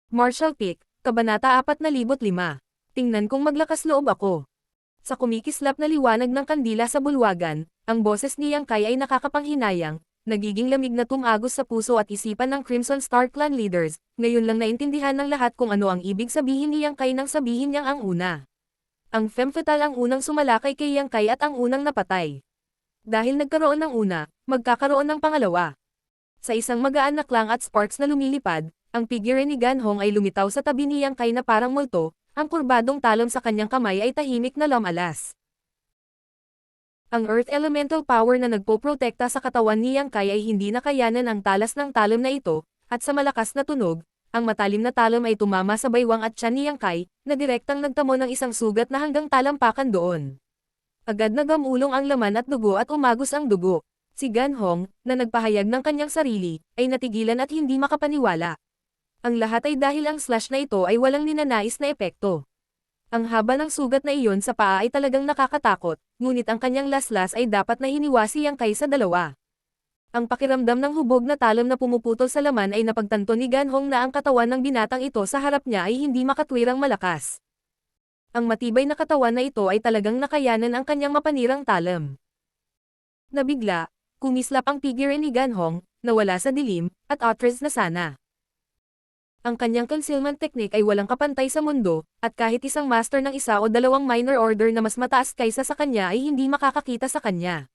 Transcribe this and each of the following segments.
Martial Peak, Kabanata 4,005. Tingnan kong maglakas loob ako. Sa kumikislap na liwanag ng kandila sa bulwagan, ang boses ni Yang Kai ay nakakapanghinayang, nagiging lamig na tumagos sa puso at isipan ng Crimson Star Clan leaders. Ngayon lang naintindihan ng lahat kung ano ang ibig sabihin ni Yang Kai nang sabihin niyang ang una. Ang femme fatale ang unang sumalakay kay Yang Kai at ang unang napatay. Dahil nagkaroon ng una, magkakaroon ng pangalawa. Sa isang magaan na klang at sparks na lumilipad, ang figure ni Ganhong ay lumitaw sa tabi ni Yang Kai na parang multo, ang kurbadong talon sa kanyang kamay ay tahimik na lumalas. Ang Earth Elemental Power na nagpoprotekta sa katawan ni Yang Kai ay hindi nakayanan ang talas ng talon na ito, at sa malakas na tunog, ang matalim na talon ay tumama sa baywang at tiyan ni Yang Kai, na direktang nagtamo ng isang sugat na hanggang talampakan doon. Agad na gamulong ang laman at dugo at umagos ang dugo. Si Ganhong, na nagpahayag ng kanyang sarili, ay natigilan at hindi makapaniwala. Ang lahat ay dahil ang slash na ito ay walang ninanais na epekto. Ang haba ng sugat na iyon sa paa ay talagang nakakatakot, ngunit ang kanyang laslas ay dapat na hiniwasi Yang Kai sa dalawa. Ang pakiramdam ng hubog na talon na pumuputol sa laman ay napagtanto ni Ganhong na ang katawan ng binatang ito sa harap niya ay hindi makatwirang malakas. Ang matibay na katawan na ito ay talagang nakayanan ang kanyang mapanirang talam. Nabigla, kumislap ang figure ni Ganhong, nawala sa dilim, at outraged na sana. Ang kanyang concealment technique ay walang kapantay sa mundo, at kahit isang master ng isa o dalawang minor order na mas mataas kaysa sa kanya ay hindi makakakita sa kanya.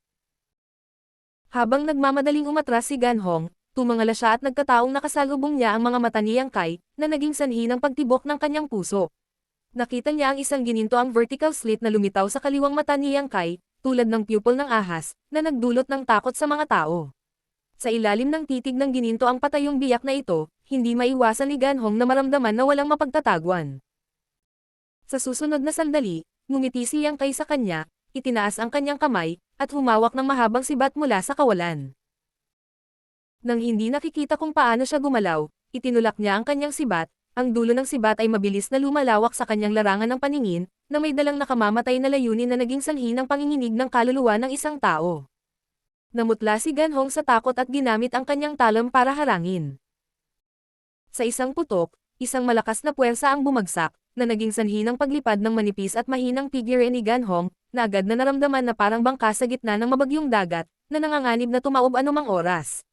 Habang nagmamadaling umatras si Ganhong, tumangala siya at nagkataong nakasalubong niya ang mga mata ni Yang Kai, na naging sanhi ng pagtibok ng kanyang puso. Nakita niya ang isang gininto ang vertical slit na lumitaw sa kaliwang mata ni Yang Kai, tulad ng pupil ng ahas, na nagdulot ng takot sa mga tao. Sa ilalim ng titig ng gininto ang patayong biyak na ito, hindi maiwasan ni Ganhong na maramdaman na walang mapagtatagwan. Sa susunod na sandali, ngumiti si Yang Kai sa kanya, itinaas ang kanyang kamay, at humawak ng mahabang sibat mula sa kawalan. Nang hindi nakikita kung paano siya gumalaw, itinulak niya ang kanyang sibat, ang dulo ng sibat ay mabilis na lumalawak sa kanyang larangan ng paningin, na may dalang nakamamatay na layunin na naging sanhi ng panginginig ng kaluluwa ng isang tao. Namutla si Ganhong sa takot at ginamit ang kanyang talam para harangin. Sa isang putok, isang malakas na puwersa ang bumagsak, na naging sanhi ng paglipad ng manipis at mahinang figure ni Ganhong, na agad na naramdaman na parang bangka sa gitna ng mabagyong dagat, na nanganganib na tumaob anumang oras.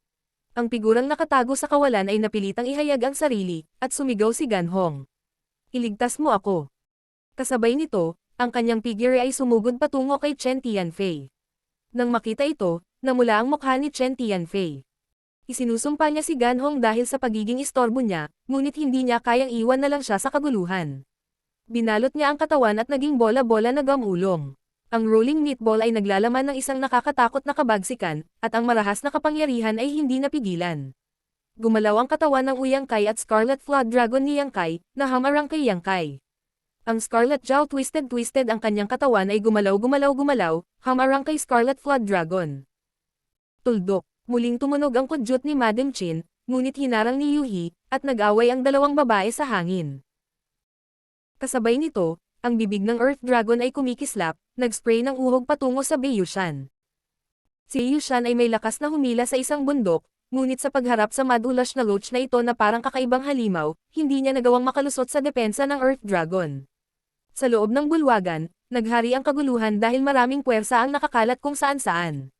Ang figurang nakatago sa kawalan ay napilitang ihayag ang sarili, at sumigaw si Ganhong. Iligtas mo ako. Kasabay nito, ang kanyang figure ay sumugod patungo kay Chen Tianfei. Nang makita ito, namula ang mukha ni Chen Tianfei. Isinusumpa niya si Ganhong dahil sa pagiging istorbo niya, ngunit hindi niya kayang iwan na lang siya sa kaguluhan. Binalot niya ang katawan at naging bola-bola na gamulong. Ang rolling meatball ay naglalaman ng isang nakakatakot na kabagsikan, at ang marahas na kapangyarihan ay hindi napigilan. Gumalaw ang katawan ng Yang Kai at Scarlet Flood Dragon ni Yang Kai, na hamarang kay Yang Kai. Ang Scarlet Jaw twisted ang kanyang katawan ay gumalaw, hamarang kay Scarlet Flood Dragon. Tuldok, muling tumunog ang kudyot ni Madam Chin, ngunit hinarang ni Yuhi, at nag-away ang dalawang babae sa hangin. Kasabay nito, ang bibig ng Earth Dragon ay kumikislap, nag-spray ng uhog patungo sa Beiyushan. Si Beiyushan ay may lakas na humila sa isang bundok, ngunit sa pagharap sa madulash na loach na ito na parang kakaibang halimaw, hindi niya nagawang makalusot sa depensa ng Earth Dragon. Sa loob ng bulwagan, naghari ang kaguluhan dahil maraming puwersa ang nakakalat kung saan-saan.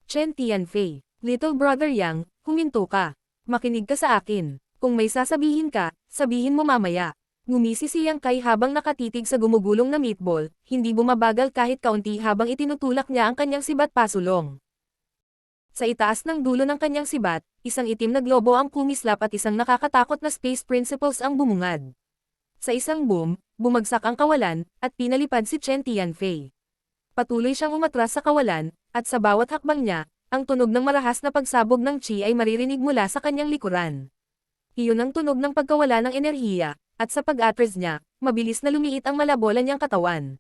Chen Tianfei, Little Brother Yang, huminto ka. Makinig ka sa akin. Kung may sasabihin ka, sabihin mo mamaya. Ngumisi si Yang Kai habang nakatitig sa gumugulong na meatball, hindi bumabagal kahit kaunti habang itinutulak niya ang kanyang sibat pasulong. Sa itaas ng dulo ng kanyang sibat, isang itim na globo ang kumislap at isang nakakatakot na space principles ang bumungad. Sa isang boom, bumagsak ang kawalan, at pinalipad si Chen Tianfei. Patuloy siyang umatras sa kawalan, at sa bawat hakbang niya, ang tunog ng marahas na pagsabog ng chi ay maririnig mula sa kanyang likuran. Iyon ang tunog ng pagkawala ng enerhiya, at sa pag-atras niya, mabilis na lumiit ang malabola niyang katawan.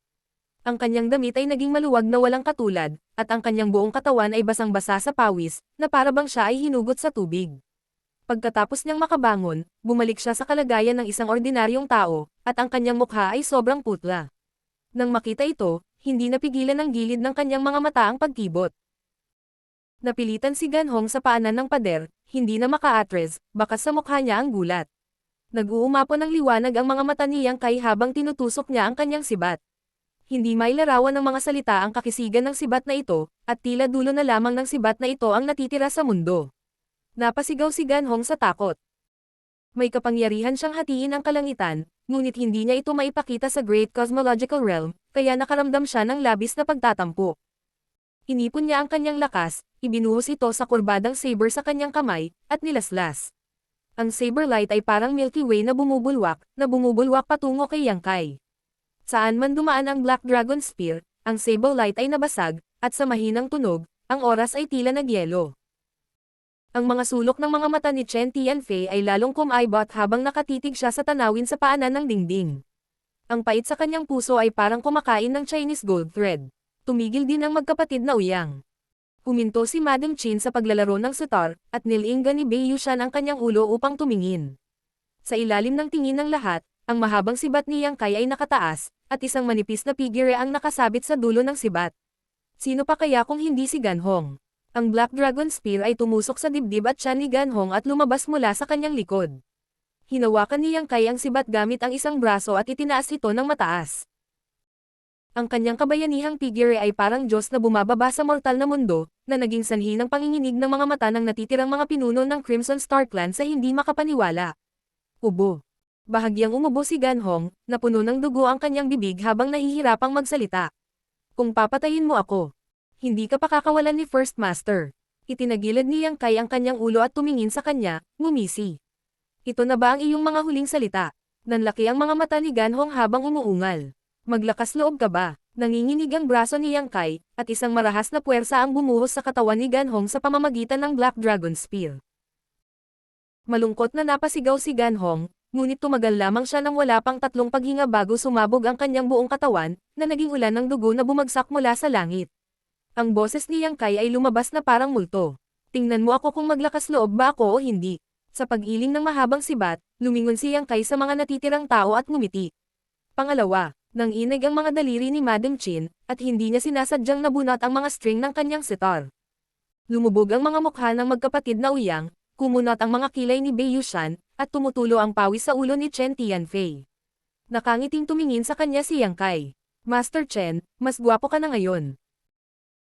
Ang kanyang damit ay naging maluwag na walang katulad, at ang kanyang buong katawan ay basang-basa sa pawis, na para bang siya ay hinugot sa tubig. Pagkatapos niyang makabangon, bumalik siya sa kalagayan ng isang ordinaryong tao, at ang kanyang mukha ay sobrang putla. Nang makita ito, hindi napigilan ng gilid ng kanyang mga mata ang pagkibot. Napilitan si Ganhong sa paanan ng pader, hindi na maka-atres, bakas sa mukha niya ang gulat. Nag-uumapo ng liwanag ang mga mata ni Yang Kai habang tinutusok niya ang kanyang sibat. Hindi mailarawan ng mga salita ang kakisigan ng sibat na ito, at tila dulo na lamang ng sibat na ito ang natitira sa mundo. Napasigaw si Ganhong sa takot. May kapangyarihan siyang hatiin ang kalangitan, ngunit hindi niya ito maipakita sa Great Cosmological Realm, kaya nakaramdam siya ng labis na pagtatampo. Inipon niya ang kanyang lakas, ibinuhos ito sa kurbadang saber sa kanyang kamay, at nilaslas. Ang saber light ay parang Milky Way na bumubulwak patungo kay Yang Kai. Saan man dumaan ang Black Dragon Spear, ang Sable Light ay nabasag, at sa mahinang tunog, ang oras ay tila nagyelo. Ang mga sulok ng mga mata ni Chen Tianfei ay lalong kumaibot habang nakatitig siya sa tanawin sa paanan ng dingding. Ang pait sa kanyang puso ay parang kumakain ng Chinese gold thread. Tumigil din ang magkapatid na Uyang. Huminto si Madam Qin sa paglalaro ng sitar, at nilinggan ni Bei Yushan ang kanyang ulo upang tumingin. Sa ilalim ng tingin ng lahat, ang mahabang sibat ni Yang Kai ay nakataas, at isang manipis na figure ang nakasabit sa dulo ng sibat. Sino pa kaya kung hindi si Ganhong? Ang Black Dragon Spear ay tumusok sa dibdib at tiyan ni Ganhong at lumabas mula sa kanyang likod. Hinawakan ni Yang Kai ang sibat gamit ang isang braso at itinaas ito ng mataas. Ang kanyang kabayanihang figure ay parang Diyos na bumababa sa mortal na mundo, na naging sanhi ng panginginig ng mga mata ng natitirang mga pinuno ng Crimson Star Clan sa hindi makapaniwala. Ubo. Bahagyang umubo si Ganhong, na puno ng dugo ang kanyang bibig habang nahihirapang magsalita. Kung papatayin mo ako, hindi ka pakakawalan ni First Master. Itinagilid ni Yang Kai ang kanyang ulo at tumingin sa kanya, ngumisi. Ito na ba ang iyong mga huling salita? Nanlaki ang mga mata ni Ganhong habang umuungal. Maglakas loob ka ba? Nanginginig ang braso ni Yang Kai, at isang marahas na puwersa ang bumuhos sa katawan ni Ganhong sa pamamagitan ng Black Dragon Spear. Malungkot na napasigaw si Ganhong, ngunit tumagal lamang siya ng wala pang 3 paghinga bago sumabog ang kanyang buong katawan, na naging ulan ng dugo na bumagsak mula sa langit. Ang boses ni Yang Kai ay lumabas na parang multo. Tingnan mo ako kung maglakas loob ba ako o hindi. Sa pag-iling ng mahabang sibat, lumingon si Yang Kai sa mga natitirang tao at ngumiti. Pangalawa, nanginig ang mga daliri ni Madam Qin, at hindi niya sinasadyang nabunot ang mga string ng kanyang sitar. Lumubog ang mga mukha ng magkapatid na Uyang, kumunot ang mga kilay ni Bei Yushan, at tumutulo ang pawis sa ulo ni Chen Tianfei. Nakangiting tumingin sa kanya si Yang Kai. Master Chen, mas gwapo ka na ngayon.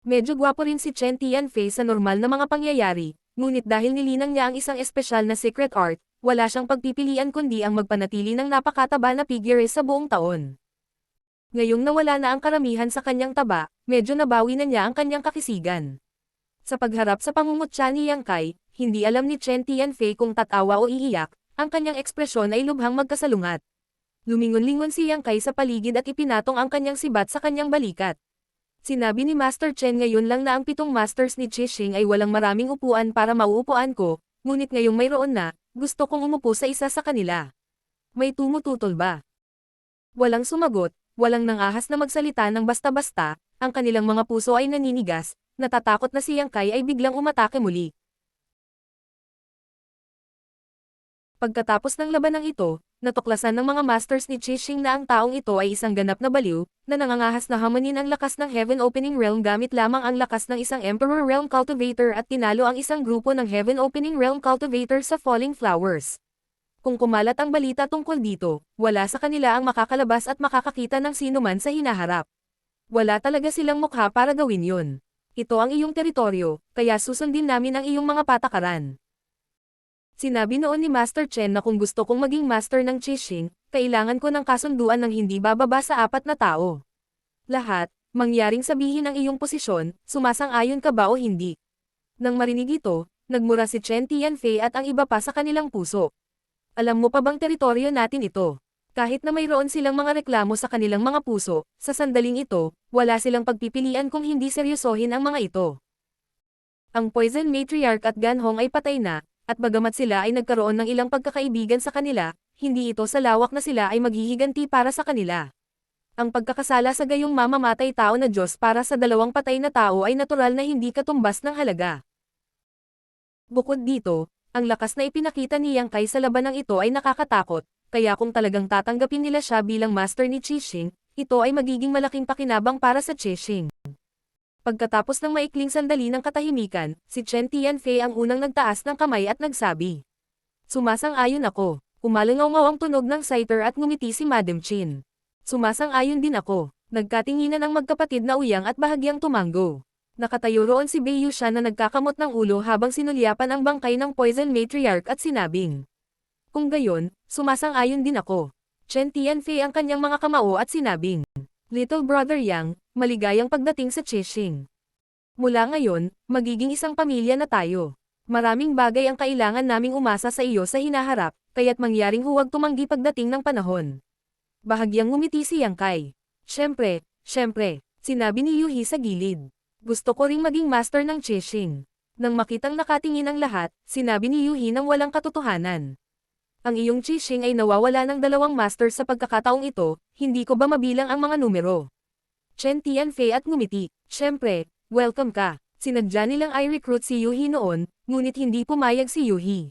Medyo gwapo rin si Chen Tianfei sa normal na mga pangyayari, ngunit dahil nilinang niya ang isang espesyal na secret art, wala siyang pagpipilian kundi ang magpanatili ng napakataba na figure sa buong taon. Ngayong nawala na ang karamihan sa kanyang taba, medyo nabawi na niya ang kanyang kakisigan. Sa pagharap sa pangungutya ni Yang Kai, hindi alam ni Chen Tianfei kung tatawa o iiyak, ang kanyang ekspresyon ay lubhang magkasalungat. Lumingon-lingon si Yang Kai sa paligid at ipinatong ang kanyang sibat sa kanyang balikat. Sinabi ni Master Chen ngayon lang na ang 7 masters ni Qixing ay walang maraming upuan para mauupuan ko, ngunit ngayong mayroon na, gusto kong umupo sa isa sa kanila. May tumututol ba? Walang sumagot, walang nangahas na magsalita ng basta-basta, ang kanilang mga puso ay naninigas, natatakot na si Yang Kai ay biglang umatake muli. Pagkatapos ng labanang ito, natuklasan ng mga masters ni Qixing na ang taong ito ay isang ganap na baliw, na nangangahas na hamanin ang lakas ng Heaven Opening Realm gamit lamang ang lakas ng isang Emperor Realm Cultivator at tinalo ang isang grupo ng Heaven Opening Realm Cultivator sa Falling Flowers. Kung kumalat ang balita tungkol dito, wala sa kanila ang makakalabas at makakakita ng sinuman sa hinaharap. Wala talaga silang mukha para gawin yun. Ito ang iyong teritoryo, kaya susundin namin ang iyong mga patakaran. Sinabi noon ni Master Chen na kung gusto kong maging master ng Qixing, kailangan ko ng kasunduan ng hindi bababa sa 4 na tao. Lahat, mangyaring sabihin ang iyong posisyon, sumasang-ayon ka ba o hindi? Nang marinig ito, nagmura si Chen Tianfei at ang iba pa sa kanilang puso. Alam mo pa bang teritoryo natin ito? Kahit na mayroon silang mga reklamo sa kanilang mga puso, sa sandaling ito, wala silang pagpipilian kung hindi seryosohin ang mga ito. Ang Poison Matriarch at Ganhong ay patay na, at bagamat sila ay nagkaroon ng ilang pagkakaibigan sa kanila, hindi ito sa lawak na sila ay maghihiganti para sa kanila. Ang pagkakasala sa gayong mamamatay tao na Diyos para sa 2 patay na tao ay natural na hindi katumbas ng halaga. Bukod dito, ang lakas na ipinakita ni Yang Kai sa labanang ito ay nakakatakot, kaya kung talagang tatanggapin nila siya bilang master ni Qixing, ito ay magiging malaking pakinabang para sa Qixing. Pagkatapos ng maikling sandali ng katahimikan, si Chen Tianfei ang unang nagtaas ng kamay at nagsabi. Sumasang-ayon ako. Umalangaw ang tunog ng scyther at ngumiti si Madam Chin. Sumasang-ayon din ako. Nagkatinginan ang magkapatid na uyang at bahagyang tumango. Nakatayo roon si Bei Yushan na nagkakamot ng ulo habang sinulyapan ang bangkay ng Poison Matriarch at sinabing. Kung gayon, sumasang-ayon din ako. Chen Tianfei ang kanyang mga kamao at sinabing. Little Brother Yang, maligayang pagdating sa Chixing. Mula ngayon, magiging isang pamilya na tayo. Maraming bagay ang kailangan naming umasa sa iyo sa hinaharap, kaya't mangyaring huwag tumanggi pagdating ng panahon. Bahagyang ngumiti si Yang Kai. Siyempre, sinabi ni Yuhi sa gilid. Gusto ko ring maging master ng Chixing. Nang makitang nakatingin ang lahat, sinabi ni Yuhi ng walang katotohanan. Ang iyong Chixing ay nawawala ng 2 master sa pagkakataong ito, hindi ko ba mabilang ang mga numero? Chen Tianfei at ngumiti. Siyempre, welcome ka. Sinadya nilang i-recruit si Yuhi noon, ngunit hindi pumayag si Yuhi.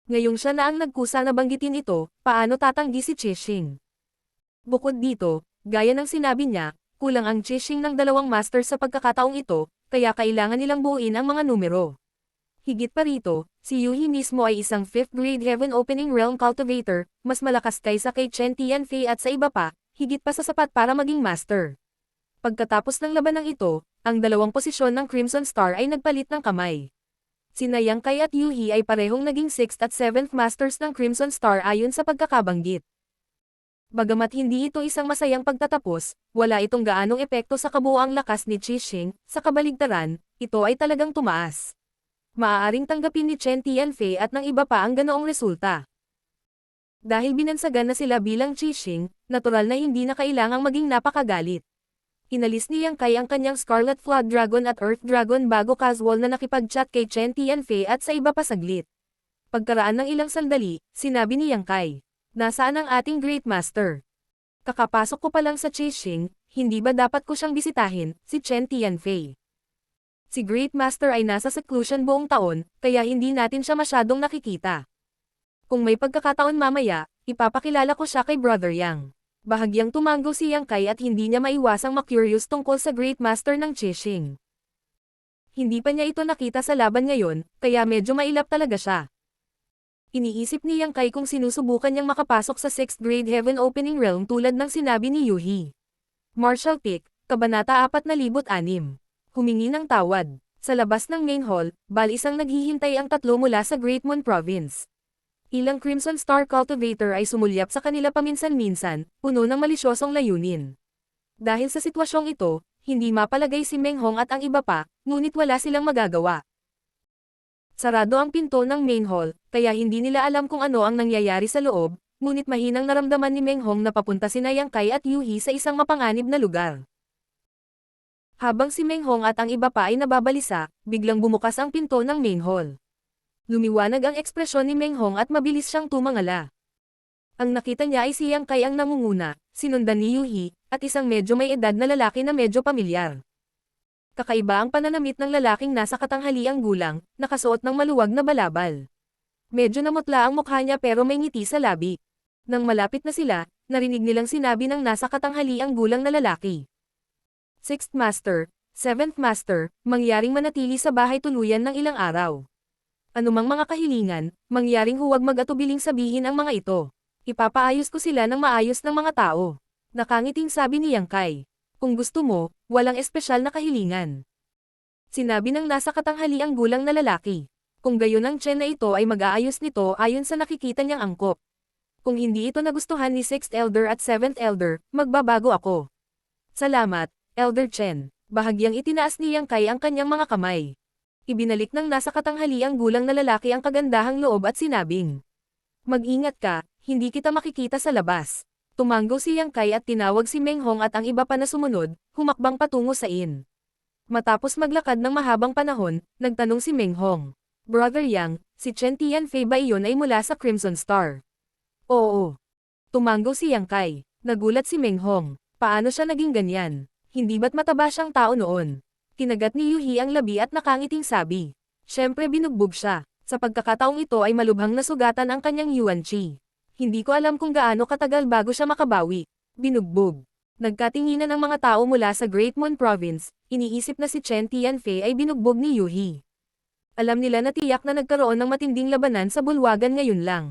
Ngayong siya na ang nagkusa na banggitin ito, paano tatanggi si Chixing? Bukod dito, gaya ng sinabi niya, kulang ang Chixing ng 2 master sa pagkakataong ito, kaya kailangan nilang buuin ang mga numero. Higit pa rito, si Yuhi mismo ay isang 5th grade Heaven Opening Realm Cultivator, mas malakas kaysa kay Chen Tianfei at sa iba pa, higit pa sa sapat para maging master. Pagkatapos ng labanang ito, ang 2 posisyon ng Crimson Star ay nagpalit ng kamay. Sina Yang Kai at Yuhi ay parehong naging 6th at 7th Masters ng Crimson Star ayon sa pagkakabanggit. Bagamat hindi ito isang masayang pagtatapos, wala itong gaanong epekto sa kabuuang lakas ni Chixing, sa kabaligtaran, ito ay talagang tumaas. Maaaring tanggapin ni Chen Tianfei at ng iba pa ang ganoong resulta. Dahil binansagan na sila bilang Chixing, natural na hindi na kailangang maging napakagalit. Inalis ni Yang Kai ang kanyang Scarlet Flood Dragon at Earth Dragon bago casual na nakipag-chat kay Chen Tianfei at sa iba pa saglit. Pagkaraan ng ilang sandali, sinabi ni Yang Kai, nasaan ang ating Great Master? Kakapasok ko pa lang sa Chixing, hindi ba dapat ko siyang bisitahin, si Chen Tianfei? Si Great Master ay nasa seclusion buong taon, kaya hindi natin siya masyadong nakikita. Kung may pagkakataon mamaya, ipapakilala ko siya kay Brother Yang. Bahagyang tumango si Yang Kai at hindi niya maiwasang ma-curious tungkol sa Great Master ng Chixing. Hindi pa niya ito nakita sa laban ngayon, kaya medyo mailap talaga siya. Iniisip ni Yang Kai kung sinusubukan niyang makapasok sa 6th grade Heaven Opening Realm tulad ng sinabi ni Yuhi. Martial Pick, Kabanata 4006. Humingi ng tawad. Sa labas ng main hall, bal-isang naghihintay ang 3 mula sa Great Moon Province. Ilang Crimson Star Cultivator ay sumulyap sa kanila paminsan-minsan, puno ng malisyosong layunin. Dahil sa sitwasyong ito, hindi mapalagay si Meng Hong at ang iba pa, ngunit wala silang magagawa. Sarado ang pinto ng main hall, kaya hindi nila alam kung ano ang nangyayari sa loob, ngunit mahinang naramdaman ni Meng Hong na papunta sina Yang Kai at Yuhi sa isang mapanganib na lugar. Habang si Meng Hong at ang iba pa ay nababalisa, biglang bumukas ang pinto ng main hall. Lumiwanag ang ekspresyon ni Meng Hong at mabilis siyang tumangala. Ang nakita niya ay si Yang Kai ang nangunguna, sinundan ni Yuhi, at isang medyo may edad na lalaki na medyo pamilyar. Kakaiba ang pananamit ng lalaking nasa katanghaliang gulang, nakasuot ng maluwag na balabal. Medyo namutla ang mukha niya pero may ngiti sa labi. Nang malapit na sila, narinig nilang sinabi ng nasa katanghaliang gulang na lalaki. 6th Master, 7th Master, mangyaring manatili sa bahay tuluyan ng ilang araw. Anumang mga kahilingan, mangyaring huwag mag-atubiling sabihin ang mga ito. Ipapaayos ko sila ng maayos ng mga tao. Nakangiting sabi ni Yang Kai. Kung gusto mo, walang espesyal na kahilingan. Sinabi ng nasa katanghaliang gulang na lalaki. Kung gayon ang Chen na ito ay mag-aayos nito ayon sa nakikita niyang angkop. Kung hindi ito nagustuhan ni 6th Elder at 7th Elder, magbabago ako. Salamat, Elder Chen. Bahagyang itinaas ni Yang Kai ang kanyang mga kamay. Ibinalik ng nasa katanghaliang gulang na lalaki ang kagandahang loob at sinabing, mag-ingat ka, hindi kita makikita sa labas. Tumango si Yang Kai at tinawag si Meng Hong at ang iba pa na sumunod, humakbang patungo sa inn. Matapos maglakad ng mahabang panahon, nagtanong si Meng Hong, Brother Yang, si Chen Tianfei ba iyon ay mula sa Crimson Star? Oo. Tumango si Yang Kai. Nagulat si Meng Hong. Paano siya naging ganyan? Hindi ba't mataba siyang tao noon? Kinagat ni Yuhi ang labi at nakangiting sabi. Siyempre binugbog siya. Sa pagkakataong ito ay malubhang nasugatan ang kanyang Yuan Chi. Hindi ko alam kung gaano katagal bago siya makabawi. Binugbog. Nagkatinginan ang mga tao mula sa Great Moon Province, iniisip na si Chen Tianfei ay binugbog ni Yuhi. Alam nila na tiyak na nagkaroon ng matinding labanan sa bulwagan ngayon lang.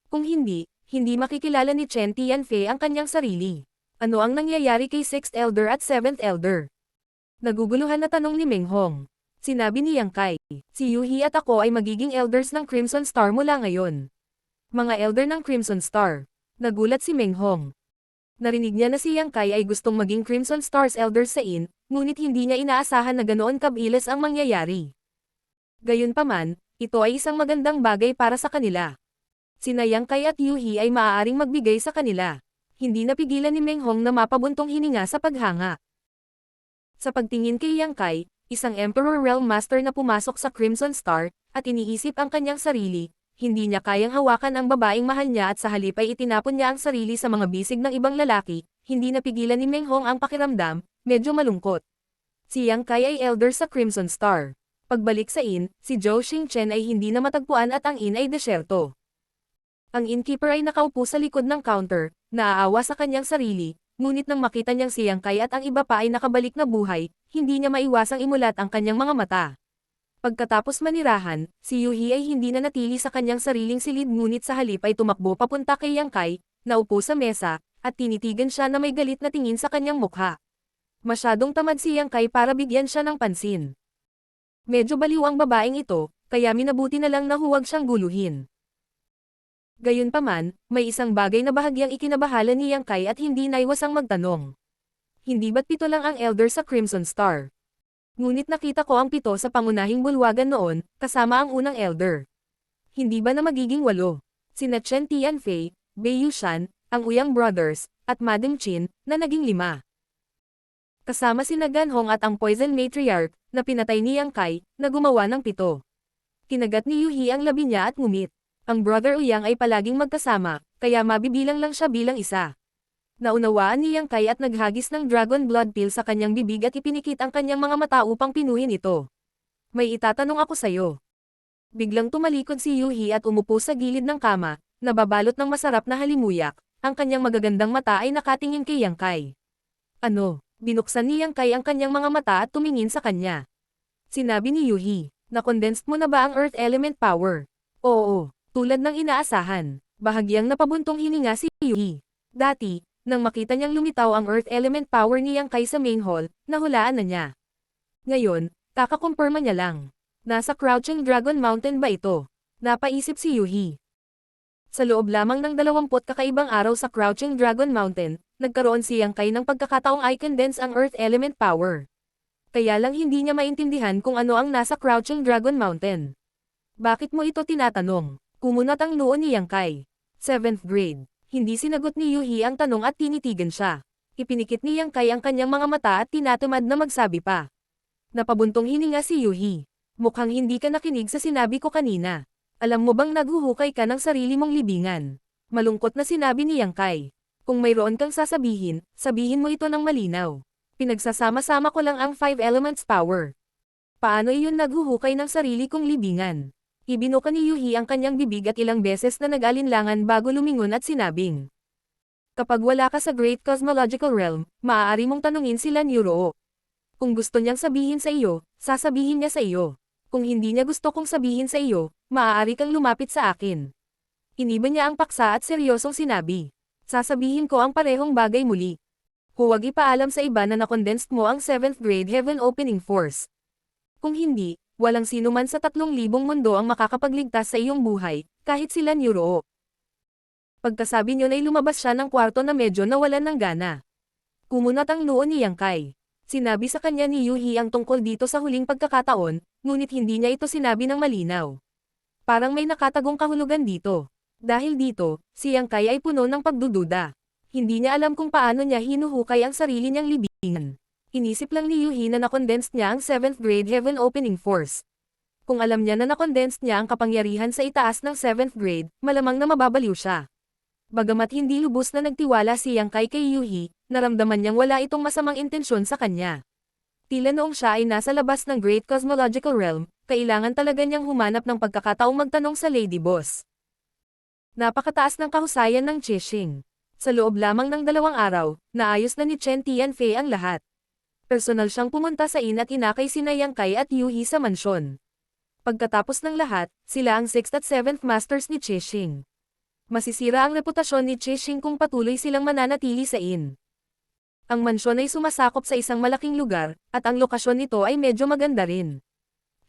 Kung hindi, hindi makikilala ni Chen Tianfei ang kanyang sarili. Ano ang nangyayari kay 6th Elder at 7th Elder? Naguguluhan na tanong ni Meng Hong. Sinabi ni Yang Kai, si Yuhi at ako ay magiging elders ng Crimson Star mula ngayon. Mga elder ng Crimson Star. Nagulat si Meng Hong. Narinig niya na si Yang Kai ay gustong maging Crimson Star's elders sa Yin, ngunit hindi niya inaasahan na ganoon kabilis ang mangyayari. Gayunpaman, ito ay isang magandang bagay para sa kanila. Sina Yang Kai at Yuhi ay maaaring magbigay sa kanila. Hindi napigilan ni Meng Hong na mapabuntong hininga sa paghanga. Sa pagtingin kay Yang Kai, isang Emperor Realm Master na pumasok sa Crimson Star, at iniisip ang kanyang sarili, hindi niya kayang hawakan ang babaeng mahal niya at sa halip ay itinapon niya ang sarili sa mga bisig ng ibang lalaki, hindi napigilan ni Meng Hong ang pakiramdam, medyo malungkot. Si Yang Kai ay elder sa Crimson Star. Pagbalik sa inn, si Zhou Xingchen ay hindi na matagpuan at ang inn ay desyerto. Ang innkeeper ay nakaupo sa likod ng counter, naaawa sa kanyang sarili, ngunit nang makita niyang si Yang Kai at ang iba pa ay nakabalik na buhay, hindi niya maiwasang imulat ang kanyang mga mata. Pagkatapos manirahan, si Yuhi ay hindi na natili sa kanyang sariling silid ngunit sa halip ay tumakbo papunta kay Yang Kai, naupo sa mesa, at tinitigan siya na may galit na tingin sa kanyang mukha. Masyadong tamad si Yang Kai para bigyan siya ng pansin. Medyo baliw ang babaeng ito, kaya minabuti na lang na huwag siyang guluhin. Gayunpaman, may isang bagay na bahagyang ikinabahala ni Yang Kai at hindi naiwasang magtanong. Hindi ba't 7 lang ang elder sa Crimson Star? Ngunit nakita ko ang 7 sa pangunahing bulwagan noon, kasama ang unang elder. Hindi ba na magiging 8? Sina Chen Tianfei, Bei Yushan, ang Uyang Brothers, at Madam Qin, na naging 5. Kasama sina Gan Hong at ang Poison Matriarch, na pinatay ni Yang Kai, na gumawa ng 7. Kinagat ni Yuhi ang labi niya at ngumit. Ang Brother Uyang ay palaging magkasama, kaya mabibilang lang siya bilang isa. Naunawaan ni Yang Kai at naghagis ng Dragon Blood Pill sa kanyang bibig at ipinikit ang kanyang mga mata upang pinuhin ito. May itatanong ako sa'yo. Biglang tumalikod si Yuhi at umupo sa gilid ng kama, nababalot ng masarap na halimuyak, ang kanyang magagandang mata ay nakatingin kay Yang Kai. Ano? Binuksan ni Yang Kai ang kanyang mga mata at tumingin sa kanya. Sinabi ni Yuhi, na-condensed mo na ba ang Earth Element Power? Oo, tulad ng inaasahan. Bahagyang napabuntong hininga si Yuhi. Dati, nang makita niyang lumitaw ang Earth Element Power ni Yang Kai sa main hall, nahulaan na niya. Ngayon, kakakumpirma niya lang. Nasa Crouching Dragon Mountain ba ito? Napaisip si Yuhi. Sa loob lamang ng 20 kakaibang araw sa Crouching Dragon Mountain, nagkaroon si Yang Kai ng pagkakataong i-condense ang Earth Element Power. Kaya lang hindi niya maintindihan kung ano ang nasa Crouching Dragon Mountain. Bakit mo ito tinatanong? Kumunat ang noo ni Yang Kai. 7th grade. Hindi sinagot ni Yuhi ang tanong at tinitigan siya. Ipinikit ni Yang Kai ang kanyang mga mata at tinatamad na magsabi pa. Napabuntong hininga si Yuhi. Mukhang hindi ka nakinig sa sinabi ko kanina. Alam mo bang naguhukay ka ng sarili mong libingan? Malungkot na sinabi ni Yang Kai. Kung mayroon kang sasabihin, sabihin mo ito ng malinaw. Pinagsasama-sama ko lang ang 5 elements power. Paano iyon naghuhukay ng sarili kong libingan? Ibinuka ni Yuhi ang kanyang bibig at ilang beses na nag-alinlangan bago lumingon at sinabing. Kapag wala ka sa Great Cosmological Realm, maaari mong tanungin sila Nero. Kung gusto niyang sabihin sa iyo, sasabihin niya sa iyo. Kung hindi niya gusto kong sabihin sa iyo, maaari kang lumapit sa akin. Iniba niya ang paksa at seryosong sinabi. Sasabihin ko ang parehong bagay muli. Huwag ipaalam sa iba na na-condensed mo ang 7th grade Heaven Opening Force. Kung hindi, walang sino man sa 3,000 mundo ang makakapagligtas sa iyong buhay, kahit sila Nero. Pagkasabi niyo ay lumabas siya ng kwarto na medyo nawalan ng gana. Kumunat ang noo ni Yang Kai. Sinabi sa kanya ni Yuhi ang tungkol dito sa huling pagkakataon, ngunit hindi niya ito sinabi ng malinaw. Parang may nakatagong kahulugan dito. Dahil dito, si Yang Kai ay puno ng pagdududa. Hindi niya alam kung paano niya hinuhukay ang sarili niyang libingan. Inisip lang ni Yuhi na na-condensed niya ang 7th grade Heaven Opening Force. Kung alam niya na na-condensed niya ang kapangyarihan sa itaas ng 7th grade, malamang na mababaliw siya. Bagamat hindi lubos na nagtiwala si Yang Kai kay Yuhi, naramdaman niyang wala itong masamang intensyon sa kanya. Tila noong siya ay nasa labas ng Great Cosmological Realm, kailangan talaga niyang humanap ng pagkakataong magtanong sa Lady Boss. Napakataas ng kahusayan ng Chishing. Sa loob lamang ng 2 araw, naayos na ni Chen Tianfei ang lahat. Personal siyang pumunta sa inn at inakay sina Yang Kai at Yuhi sa mansyon. Pagkatapos ng lahat, sila ang 6th at 7th masters ni Chishing. Masisira ang reputasyon ni Chishing kung patuloy silang mananatili sa inn. Ang mansyon ay sumasakop sa isang malaking lugar, at ang lokasyon nito ay medyo maganda rin.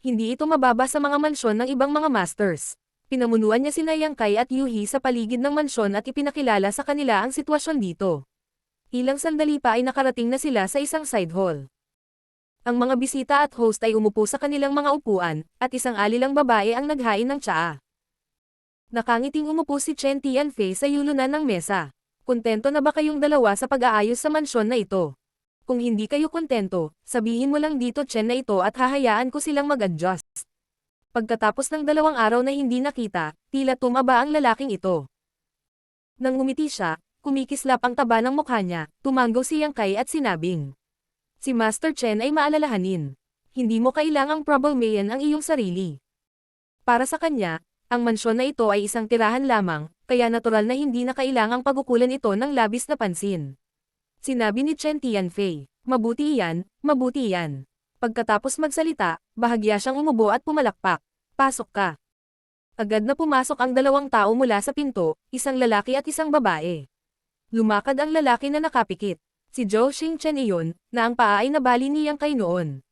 Hindi ito mababa sa mga mansyon ng ibang mga masters. Pinamunuan niya sina Yang Kai at Yuhi sa paligid ng mansyon at ipinakilala sa kanila ang sitwasyon dito. Ilang sandali pa ay nakarating na sila sa isang side hall. Ang mga bisita at host ay umupo sa kanilang mga upuan, at isang alilang babae ang naghain ng tsaa. Nakangiting umupo si Chen Tianfei sa yulunan ng mesa. Kontento na ba kayong dalawa sa pag-aayos sa mansyon na ito? Kung hindi kayo kontento, sabihin mo lang dito Chen na ito at hahayaan ko silang mag-adjust. Pagkatapos ng 2 araw na hindi nakita, tila tumaba ang lalaking ito. Nang umiti siya, kumikislap ang taba ng mukha niya, tumanggaw si Yang Kai at sinabing, "Si Master Chen ay maalalahanin. Hindi mo kailangang problemayan ang iyong sarili." Para sa kanya, ang mansyon na ito ay isang tirahan lamang, kaya natural na hindi na kailangang pagukulan ito ng labis na pansin. Sinabi ni Chen Tianfei, mabuti iyan. Pagkatapos magsalita, bahagya siyang umubo at pumalakpak. Pasok ka. Agad na pumasok ang 2 tao mula sa pinto, isang lalaki at isang babae. Lumakad ang lalaki na nakapikit. Si Zhou Xingchen iyon, na ang paa ay nabali ni Yang Kai noon.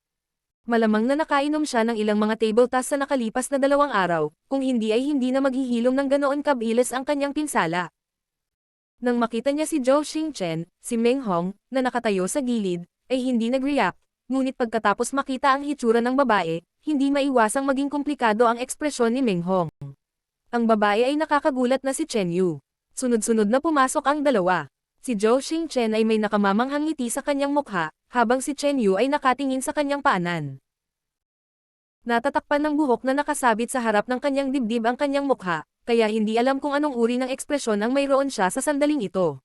Malamang na nakainom siya ng ilang mga table tas sa nakalipas na 2 araw, kung hindi ay hindi na maghihilom ng ganoon kabilis ang kanyang pinsala. Nang makita niya si Zhou Xingchen, si Meng Hong, na nakatayo sa gilid, ay hindi nag-react, ngunit pagkatapos makita ang hitsura ng babae, hindi maiwasang maging komplikado ang ekspresyon ni Meng Hong. Ang babae ay nakakagulat na si Chen Yu. Sunod-sunod na pumasok ang dalawa. Si Zhou Xingchen ay may nakamamanghang ngiti sa kanyang mukha, habang si Chen Yu ay nakatingin sa kanyang paanan. Natatakpan ng buhok na nakasabit sa harap ng kanyang dibdib ang kanyang mukha, kaya hindi alam kung anong uri ng ekspresyon ang mayroon siya sa sandaling ito.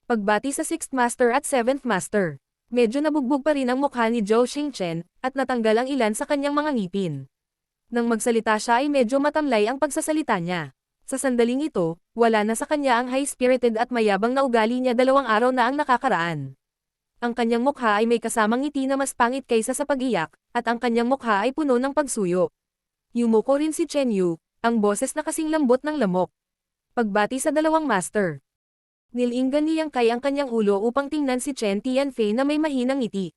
Pagbati sa 6th Master at 7th Master, medyo nabugbog pa rin ang mukha ni Zhou Xingchen, at natanggal ang ilan sa kanyang mga ngipin. Nang magsalita siya ay medyo matamlay ang pagsasalita niya. Sa sandaling ito, wala na sa kanya ang high-spirited at mayabang na ugali niya 2 araw na ang nakakaraan. Ang kanyang mukha ay may kasamang ngiti na mas pangit kaysa sa pag-iyak, at ang kanyang mukha ay puno ng pagsuyo. Yumuko rin si Chen Yu, ang boses na kasing lambot ng lamok. Pagbati sa 2 master. Nilinggan ni Yang Kai ang kanyang ulo upang tingnan si Chen Tianfei na may mahinang ngiti.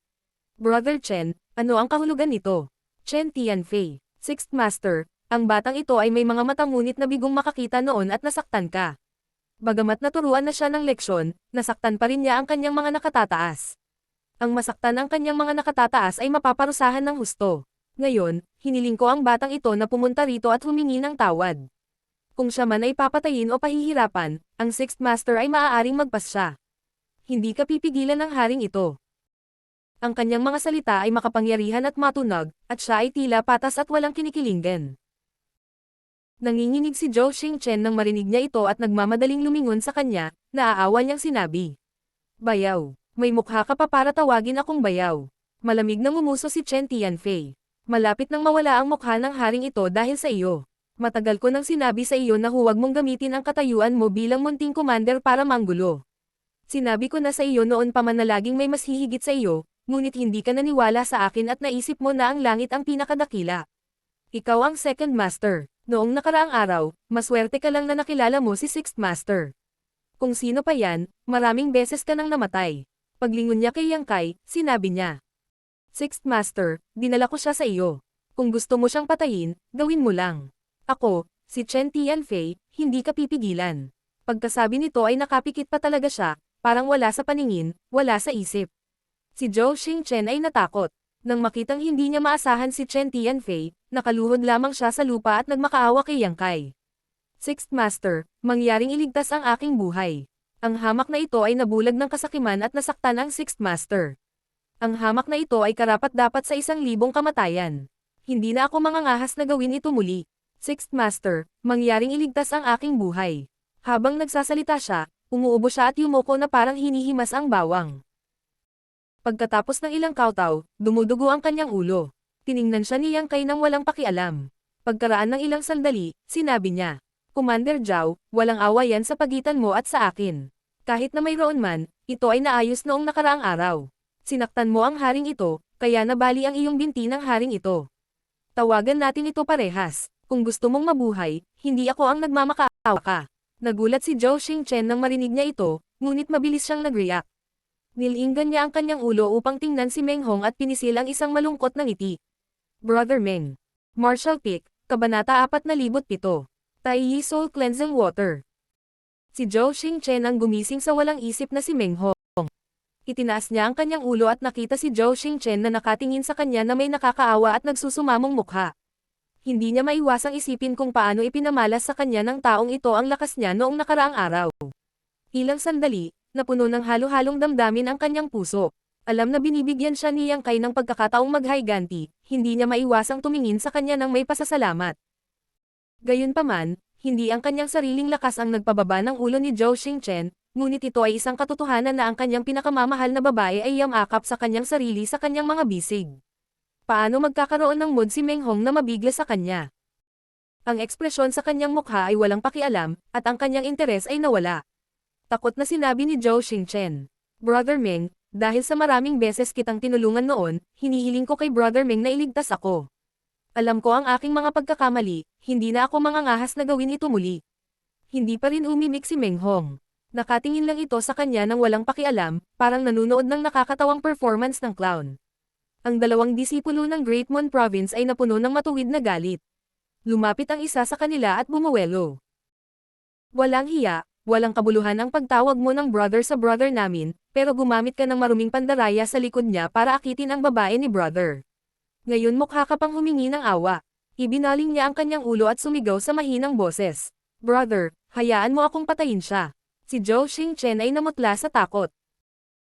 Brother Chen, ano ang kahulugan nito? Chen Tianfei, 6th Master, ang batang ito ay may mga mata ngunit na bigong makakita noon at nasaktan ka. Bagamat naturuan na siya ng leksyon, nasaktan pa rin niya ang kanyang mga nakatataas. Ang masaktan ang kanyang mga nakatataas ay mapaparusahan ng husto. Ngayon, hiniling ko ang batang ito na pumunta rito at humingi ng tawad. Kung siya man ay papatayin o pahihirapan, ang 6th Master ay maaaring magpasya. Hindi ka pipigilan ng haring ito. Ang kanyang mga salita ay makapangyarihan at matunog, at siya ay tila patas at walang kinikilingan. Nanginginig si Zhou Xingchen nang marinig niya ito at nagmamadaling lumingon sa kanya, naaawa niyang sinabi. Bayaw, may mukha ka pa para tawagin akong bayaw. Malamig na ngumuso si Chen Tianfei. Malapit nang mawala ang mukha ng haring ito dahil sa iyo. Matagal ko nang sinabi sa iyo na huwag mong gamitin ang katayuan mo bilang munting commander para manggulo. Sinabi ko na sa iyo noon pa man na laging may mas hihigit sa iyo, ngunit hindi ka naniwala sa akin at naisip mo na ang langit ang pinakadakila. Ikaw ang 2nd Master. Noong nakaraang araw, maswerte ka lang na nakilala mo si 6th Master. Kung sino pa yan, maraming beses ka nang namatay. Paglingon niya kay Yang Kai, sinabi niya. 6th Master, dinala ko siya sa iyo. Kung gusto mo siyang patayin, gawin mo lang. Ako, si Chen Tianfei, hindi ka pipigilan. Pagkasabi nito ay nakapikit pa talaga siya, parang wala sa paningin, wala sa isip. Si Zhou Xingchen ay natakot. Nang makitang hindi niya maasahan si Chen Tianfei, nakaluhod lamang siya sa lupa at nagmakaawa kay Yang Kai. 6th Master, mangyaring iligtas ang aking buhay. Ang hamak na ito ay nabulag ng kasakiman at nasaktan ang 6th Master. Ang hamak na ito ay karapat-dapat sa 1,000 kamatayan. Hindi na ako mangangahas na gawin ito muli. 6th Master, mangyaring iligtas ang aking buhay. Habang nagsasalita siya, umuubo siya at yumuko na parang hinihimas ang bawang. Pagkatapos ng ilang kautaw, dumudugo ang kanyang ulo. Tiningnan siya ni Yang Kai nang walang pakialam. Pagkaraan ng ilang sandali, sinabi niya, Commander Zhao, walang awa yan sa pagitan mo at sa akin. Kahit na mayroon man, ito ay naayos noong nakaraang araw. Sinaktan mo ang haring ito, kaya nabali ang iyong binti ng haring ito. Tawagan natin ito parehas. Kung gusto mong mabuhay, hindi ako ang nagmamakaawa ka. Nagulat si Zhou Xingchen nang marinig niya ito, ngunit mabilis siyang nag-react. Nilinggan niya ang kanyang ulo upang tingnan si Meng Hong at pinisil ang isang malungkot na ngiti. Brother Meng. Martial Peak, Kabanata 4007. Taiyi Soul Cleansing Water. Si Zhou Xingchen ang gumising sa walang isip na si Meng Hong. Itinaas niya ang kanyang ulo at nakita si Zhou Xingchen na nakatingin sa kanya na may nakakaawa at nagsusumamong mukha. Hindi niya maiwasang isipin kung paano ipinamalas sa kanya ng taong ito ang lakas niya noong nakaraang araw. Ilang sandali, napuno ng halo-halong damdamin ang kanyang puso. Alam na binibigyan siya ni Yang Kai ng pagkakataong maghiganti, hindi niya maiwasang tumingin sa kanya ng may pasasalamat. Gayunpaman, hindi ang kanyang sariling lakas ang nagpababa ng ulo ni Zhou Xingchen, ngunit ito ay isang katotohanan na ang kanyang pinakamamahal na babae ay yamakap sa kanyang sarili sa kanyang mga bisig. Paano magkakaroon ng mood si Meng Hong na mabigla sa kanya? Ang ekspresyon sa kanyang mukha ay walang pakialam, at ang kanyang interes ay nawala. Takot na sinabi ni Zhou Xingchen. Brother Meng, dahil sa maraming beses kitang tinulungan noon, hinihiling ko kay Brother Meng na iligtas ako. Alam ko ang aking mga pagkakamali, hindi na ako mangangahas na gawin ito muli. Hindi pa rin umimik si Meng Hong. Nakatingin lang ito sa kanya ng walang pakialam, parang nanunood ng nakakatawang performance ng clown. Ang dalawang disipulo ng Great Mon Province ay napuno ng matuwid na galit. Lumapit ang isa sa kanila at bumuwelo. Walang hiya, walang kabuluhan ang pagtawag mo ng brother sa brother namin, pero gumamit ka ng maruming pandaraya sa likod niya para akitin ang babae ni brother. Ngayon mukha ka pang humingi ng awa. Ibinaling niya ang kanyang ulo at sumigaw sa mahinang boses. Brother, hayaan mo akong patayin siya. Si Zhou Xingchen ay namutla sa takot.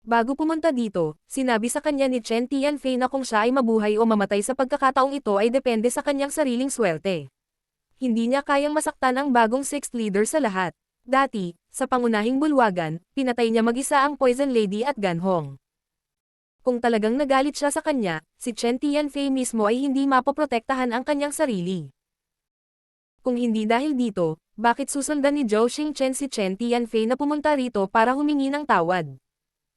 Bago pumunta dito, sinabi sa kanya ni Chen Tianfei na kung siya ay mabuhay o mamatay sa pagkakataong ito ay depende sa kanyang sariling swerte. Hindi niya kayang masaktan ang bagong sixth leader sa lahat. Dati, sa pangunahing bulwagan, pinatay niya mag-isa ang Poison Lady at Gan Hong. Kung talagang nagalit siya sa kanya, si Chen Tianfei mismo ay hindi mapoprotektahan ang kanyang sarili. Kung hindi dahil dito, bakit susundan ni Zhou Xingchen si Chen Tianfei na pumunta rito para humingi ng tawad?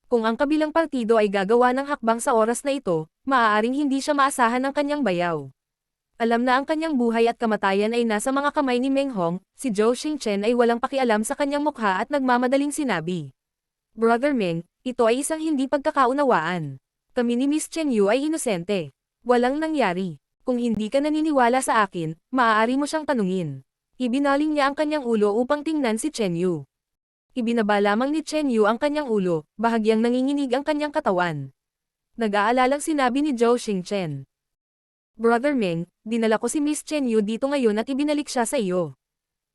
Kung ang kabilang partido ay gagawa ng hakbang sa oras na ito, maaaring hindi siya maasahan ng kanyang bayaw. Alam na ang kanyang buhay at kamatayan ay nasa mga kamay ni Meng Hong, si Zhou Xingchen ay walang pakialam sa kanyang mukha at nagmamadaling sinabi. Brother Meng, ito ay isang hindi pagkakaunawaan. Kami ni Miss Chen Yu ay inosente. Walang nangyari. Kung hindi ka naniniwala sa akin, maaari mo siyang tanungin. Ibinaling niya ang kanyang ulo upang tingnan si Chen Yu. Ibinaba lamang ni Chen Yu ang kanyang ulo, bahagyang nanginginig ang kanyang katawan. Nag-aalalang sinabi ni Zhou Xingchen. Brother Meng, dinala ko si Miss Chen Yu dito ngayon at ibinalik siya sa iyo.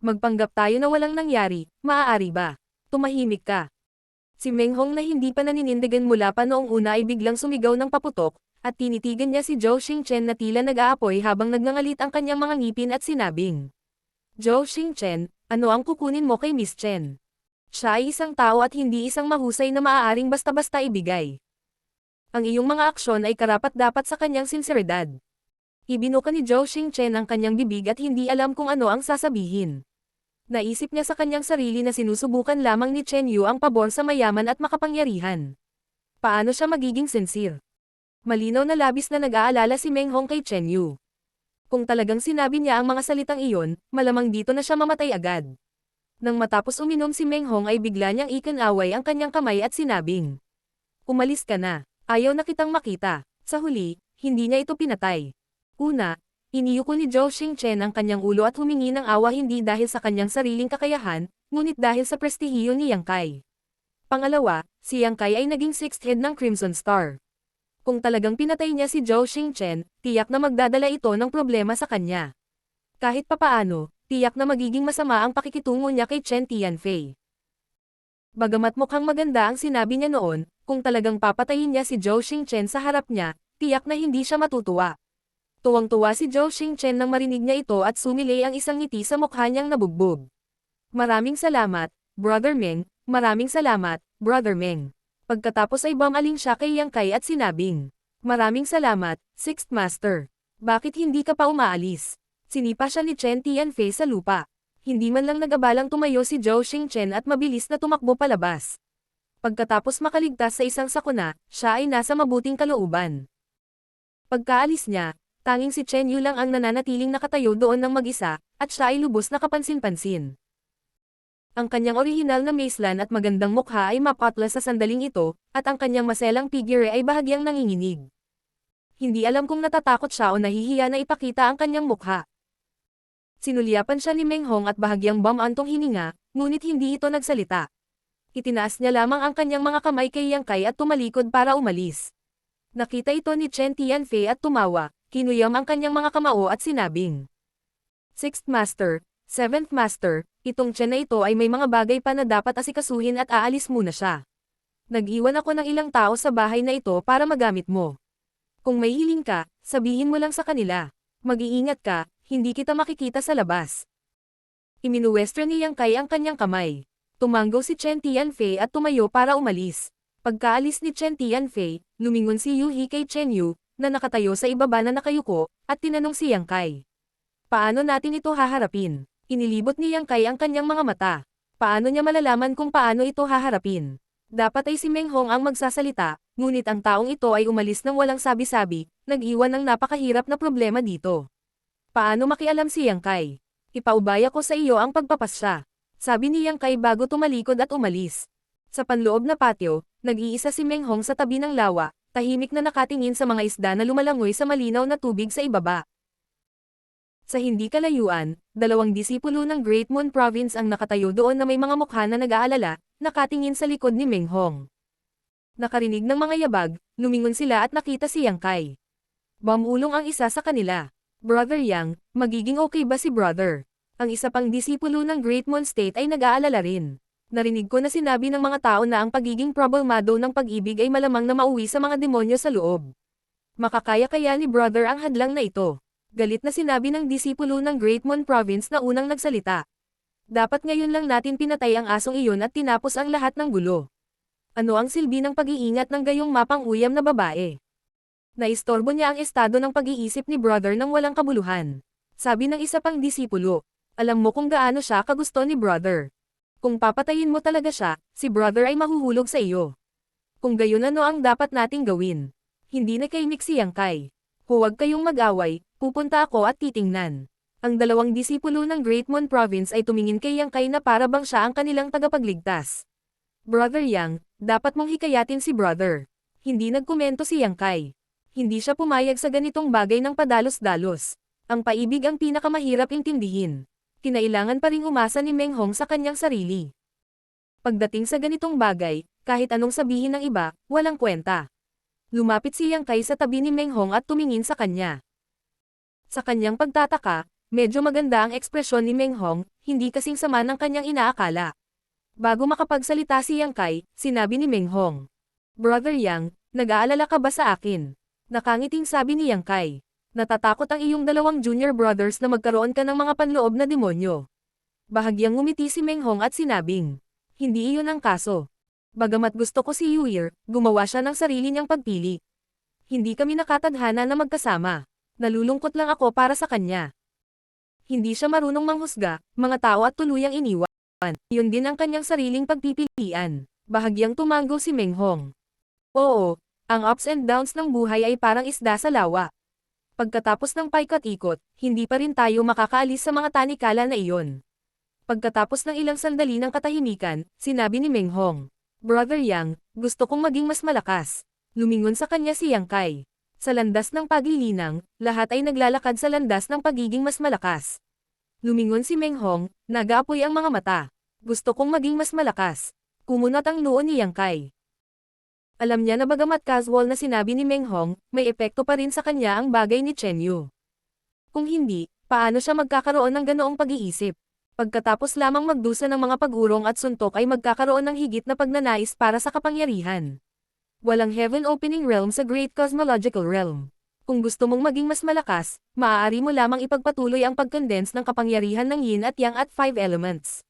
Magpanggap tayo na walang nangyari, maaari ba? Tumahimik ka. Si Meng Hong na hindi pa naninindigan mula pa noong una ay biglang sumigaw ng paputok, at tinitigan niya si Zhou Xingchen na tila nag-aapoy habang nagngangalit ang kanyang mga ngipin at sinabing. Zhou Xingchen, ano ang kukunin mo kay Miss Chen? Siya ay isang tao at hindi isang mahusay na maaaring basta-basta ibigay. Ang iyong mga aksyon ay karapat-dapat sa kanyang sinseridad. Ibinuka ni Zhou Xingchen ang kanyang bibig at hindi alam kung ano ang sasabihin. Naisip niya sa kanyang sarili na sinusubukan lamang ni Chen Yu ang pabor sa mayaman at makapangyarihan. Paano siya magiging sincere? Malinaw na labis na nag-aalala si Meng Hong kay Chen Yu. Kung talagang sinabi niya ang mga salitang iyon, malamang dito na siya mamatay agad. Nang matapos uminom si Meng Hong ay bigla niyang ikinaway ang kanyang kamay at sinabing. Umalis ka na, ayaw na kitang makita. Sa huli, hindi niya ito pinatay. Una, iniyuko ni Zhou Xingchen ang kanyang ulo at humingi ng awa hindi dahil sa kanyang sariling kakayahan, ngunit dahil sa prestihiyo ni Yang Kai. Pangalawa, si Yang Kai ay naging sixth head ng Crimson Star. Kung talagang pinatay niya si Zhou Xingchen, tiyak na magdadala ito ng problema sa kanya. Kahit papaano, tiyak na magiging masama ang pakikitungo niya kay Chen Tianfei. Bagamat mukhang maganda ang sinabi niya noon, kung talagang papatayin niya si Zhou Xingchen sa harap niya, tiyak na hindi siya matutuwa. Tuwang-tuwa si Zhou Xingchen nang marinig niya ito at sumilay ang isang ngiti sa mukha niyang nabugbog. Maraming salamat, Brother Meng, maraming salamat, Brother Meng. Pagkatapos ay bumaling siya kay Yang Kai at sinabing, maraming salamat, Sixth Master. Bakit hindi ka pa umaalis? Sinipa siya ni Chen Tianfei sa lupa. Hindi man lang nag-abalang tumayo si Zhou Xingchen at mabilis na tumakbo palabas. Pagkatapos makaligtas sa isang sakuna, siya ay nasa mabuting kalooban. Pagkaalis niya, tanging si Chen Yu lang ang nananatiling nakatayo doon ng mag-isa, at siya ay lubos na kapansin-pansin. Ang kanyang orihinal na maislan at magandang mukha ay mapatla sa sandaling ito, at ang kanyang maselang figure ay bahagyang nanginginig. Hindi alam kung natatakot siya o nahihiya na ipakita ang kanyang mukha. Sinulyapan siya ni Meng Hong at bahagyang bumantong hininga, ngunit hindi ito nagsalita. Itinaas niya lamang ang kanyang mga kamay kay Yang Kai at tumalikod para umalis. Nakita ito ni Chen Tianfei at tumawa, kinuyam ang kanyang mga kamao at sinabing, "Sixth Master, Seventh Master, itong Chen na ito ay may mga bagay pa na dapat asikasuhin at aalis muna siya. Nag-iwan ako ng ilang tao sa bahay na ito para magamit mo. Kung may hiling ka, sabihin mo lang sa kanila. Mag-iingat ka, hindi kita makikita sa labas." Iminuwestro ni Yang Kai ang kanyang kamay. Tumanggo si Chen Tianfei at tumayo para umalis. Pagkaalis ni Chen Tianfei, lumingon si Yu He kay Chen Yu, na nakatayo sa ibaba na nakayuko, at tinanong si Yang Kai. "Paano natin ito haharapin?" Inilibot ni Yang Kai ang kanyang mga mata. Paano niya malalaman kung paano ito haharapin? Dapat ay si Meng Hong ang magsasalita, ngunit ang taong ito ay umalis ng walang sabi-sabi, nag-iwan ng napakahirap na problema dito. Paano makialam si Yang Kai? "Ipaubaya ko sa iyo ang pagpapasya," sabi ni Yang Kai bago tumalikod at umalis. Sa panloob na patio, nag-iisa si Meng Hong sa tabi ng lawa, tahimik na nakatingin sa mga isda na lumalangoy sa malinaw na tubig sa ibaba. Sa hindi kalayuan, dalawang disipulo ng Great Moon Province ang nakatayo doon na may mga mukha na nag-aalala, nakatingin sa likod ni Meng Hong. Nakarinig ng mga yabag, lumingon sila at nakita si Yang Kai. Bumulong ang isa sa kanila. "Brother Yang, magiging okay ba si brother?" Ang isa pang disipulo ng Great Moon State ay nag-aalala rin. "Narinig ko na sinabi ng mga tao na ang pagiging problemado ng pag-ibig ay malamang na mauwi sa mga demonyo sa loob. Makakaya kaya ni brother ang hadlang na ito?" Galit na sinabi ng disipulo ng Great Moon Province na unang nagsalita. "Dapat ngayon lang natin pinatay ang asong iyon at tinapos ang lahat ng gulo. Ano ang silbi ng pag-iingat ng gayong mapang-uyam na babae? Naistorbo niya ang estado ng pag-iisip ni brother ng walang kabuluhan." Sabi ng isa pang disipulo. "Alam mo kung gaano siya kagusto ni brother. Kung papatayin mo talaga siya, si brother ay mahuhulog sa iyo. Kung gayon ano ang dapat nating gawin?" Hindi nakaimik si Yang Kai. "Huwag kayong mag-away, pupunta ako at titingnan." Ang dalawang disipulo ng Great Moon Province ay tumingin kay Yang Kai na para bang siya ang kanilang tagapagligtas. "Brother Yang, dapat mong hikayatin si brother." Hindi nagkomento si Yang Kai. Hindi siya pumayag sa ganitong bagay ng padalos-dalos. Ang paibig ang pinakamahirap intindihin. Kinailangan pa ring umasa ni Meng Hong sa kanyang sarili. Pagdating sa ganitong bagay, kahit anong sabihin ng iba, walang kwenta. Lumapit si Yang Kai sa tabi ni Meng Hong at tumingin sa kanya. Sa kanyang pagtataka, medyo maganda ang ekspresyon ni Meng Hong, hindi kasing sama ng kanyang inaakala. Bago makapagsalita si Yang Kai, sinabi ni Meng Hong, "Brother Yang, nag-aalala ka ba sa akin?" Nakangiting sabi ni Yang Kai. "Natatakot ang iyong dalawang junior brothers na magkaroon ka ng mga panloob na demonyo." Bahagyang ngumiti si Meng Hong at sinabing, "Hindi iyon ang kaso. Bagamat gusto ko si Yuir, gumawa siya ng sarili niyang pagpili. Hindi kami nakatadhana na magkasama. Nalulungkot lang ako para sa kanya. Hindi siya marunong manghusga, mga tao at tuluyang iniwan. Iyon din ang kanyang sariling pagpipilian." Bahagyang tumanggo si Meng Hong. "Oo, ang ups and downs ng buhay ay parang isda sa lawa. Pagkatapos ng paikot-ikot, hindi pa rin tayo makakaalis sa mga tanikala na iyon." Pagkatapos ng ilang sandali ng katahimikan, sinabi ni Meng Hong, "Brother Yang, gusto kong maging mas malakas." Lumingon sa kanya si Yang Kai. Sa landas ng paglilinang, lahat ay naglalakad sa landas ng pagiging mas malakas. Lumingon si Meng Hong, nag-aapoy ang mga mata. "Gusto kong maging mas malakas." Kumunat ang noo ni Yang Kai. Alam niya na bagamat casual na sinabi ni Meng Hong, may epekto pa rin sa kanya ang bagay ni Chen Yu. Kung hindi, paano siya magkakaroon ng ganoong pag-iisip? Pagkatapos lamang magdusa ng mga pag-urong at suntok ay magkakaroon ng higit na pagnanais para sa kapangyarihan. Walang heaven opening realm sa Great Cosmological Realm. Kung gusto mong maging mas malakas, maaari mo lamang ipagpatuloy ang pag-condense ng kapangyarihan ng Yin at Yang at 5 elements.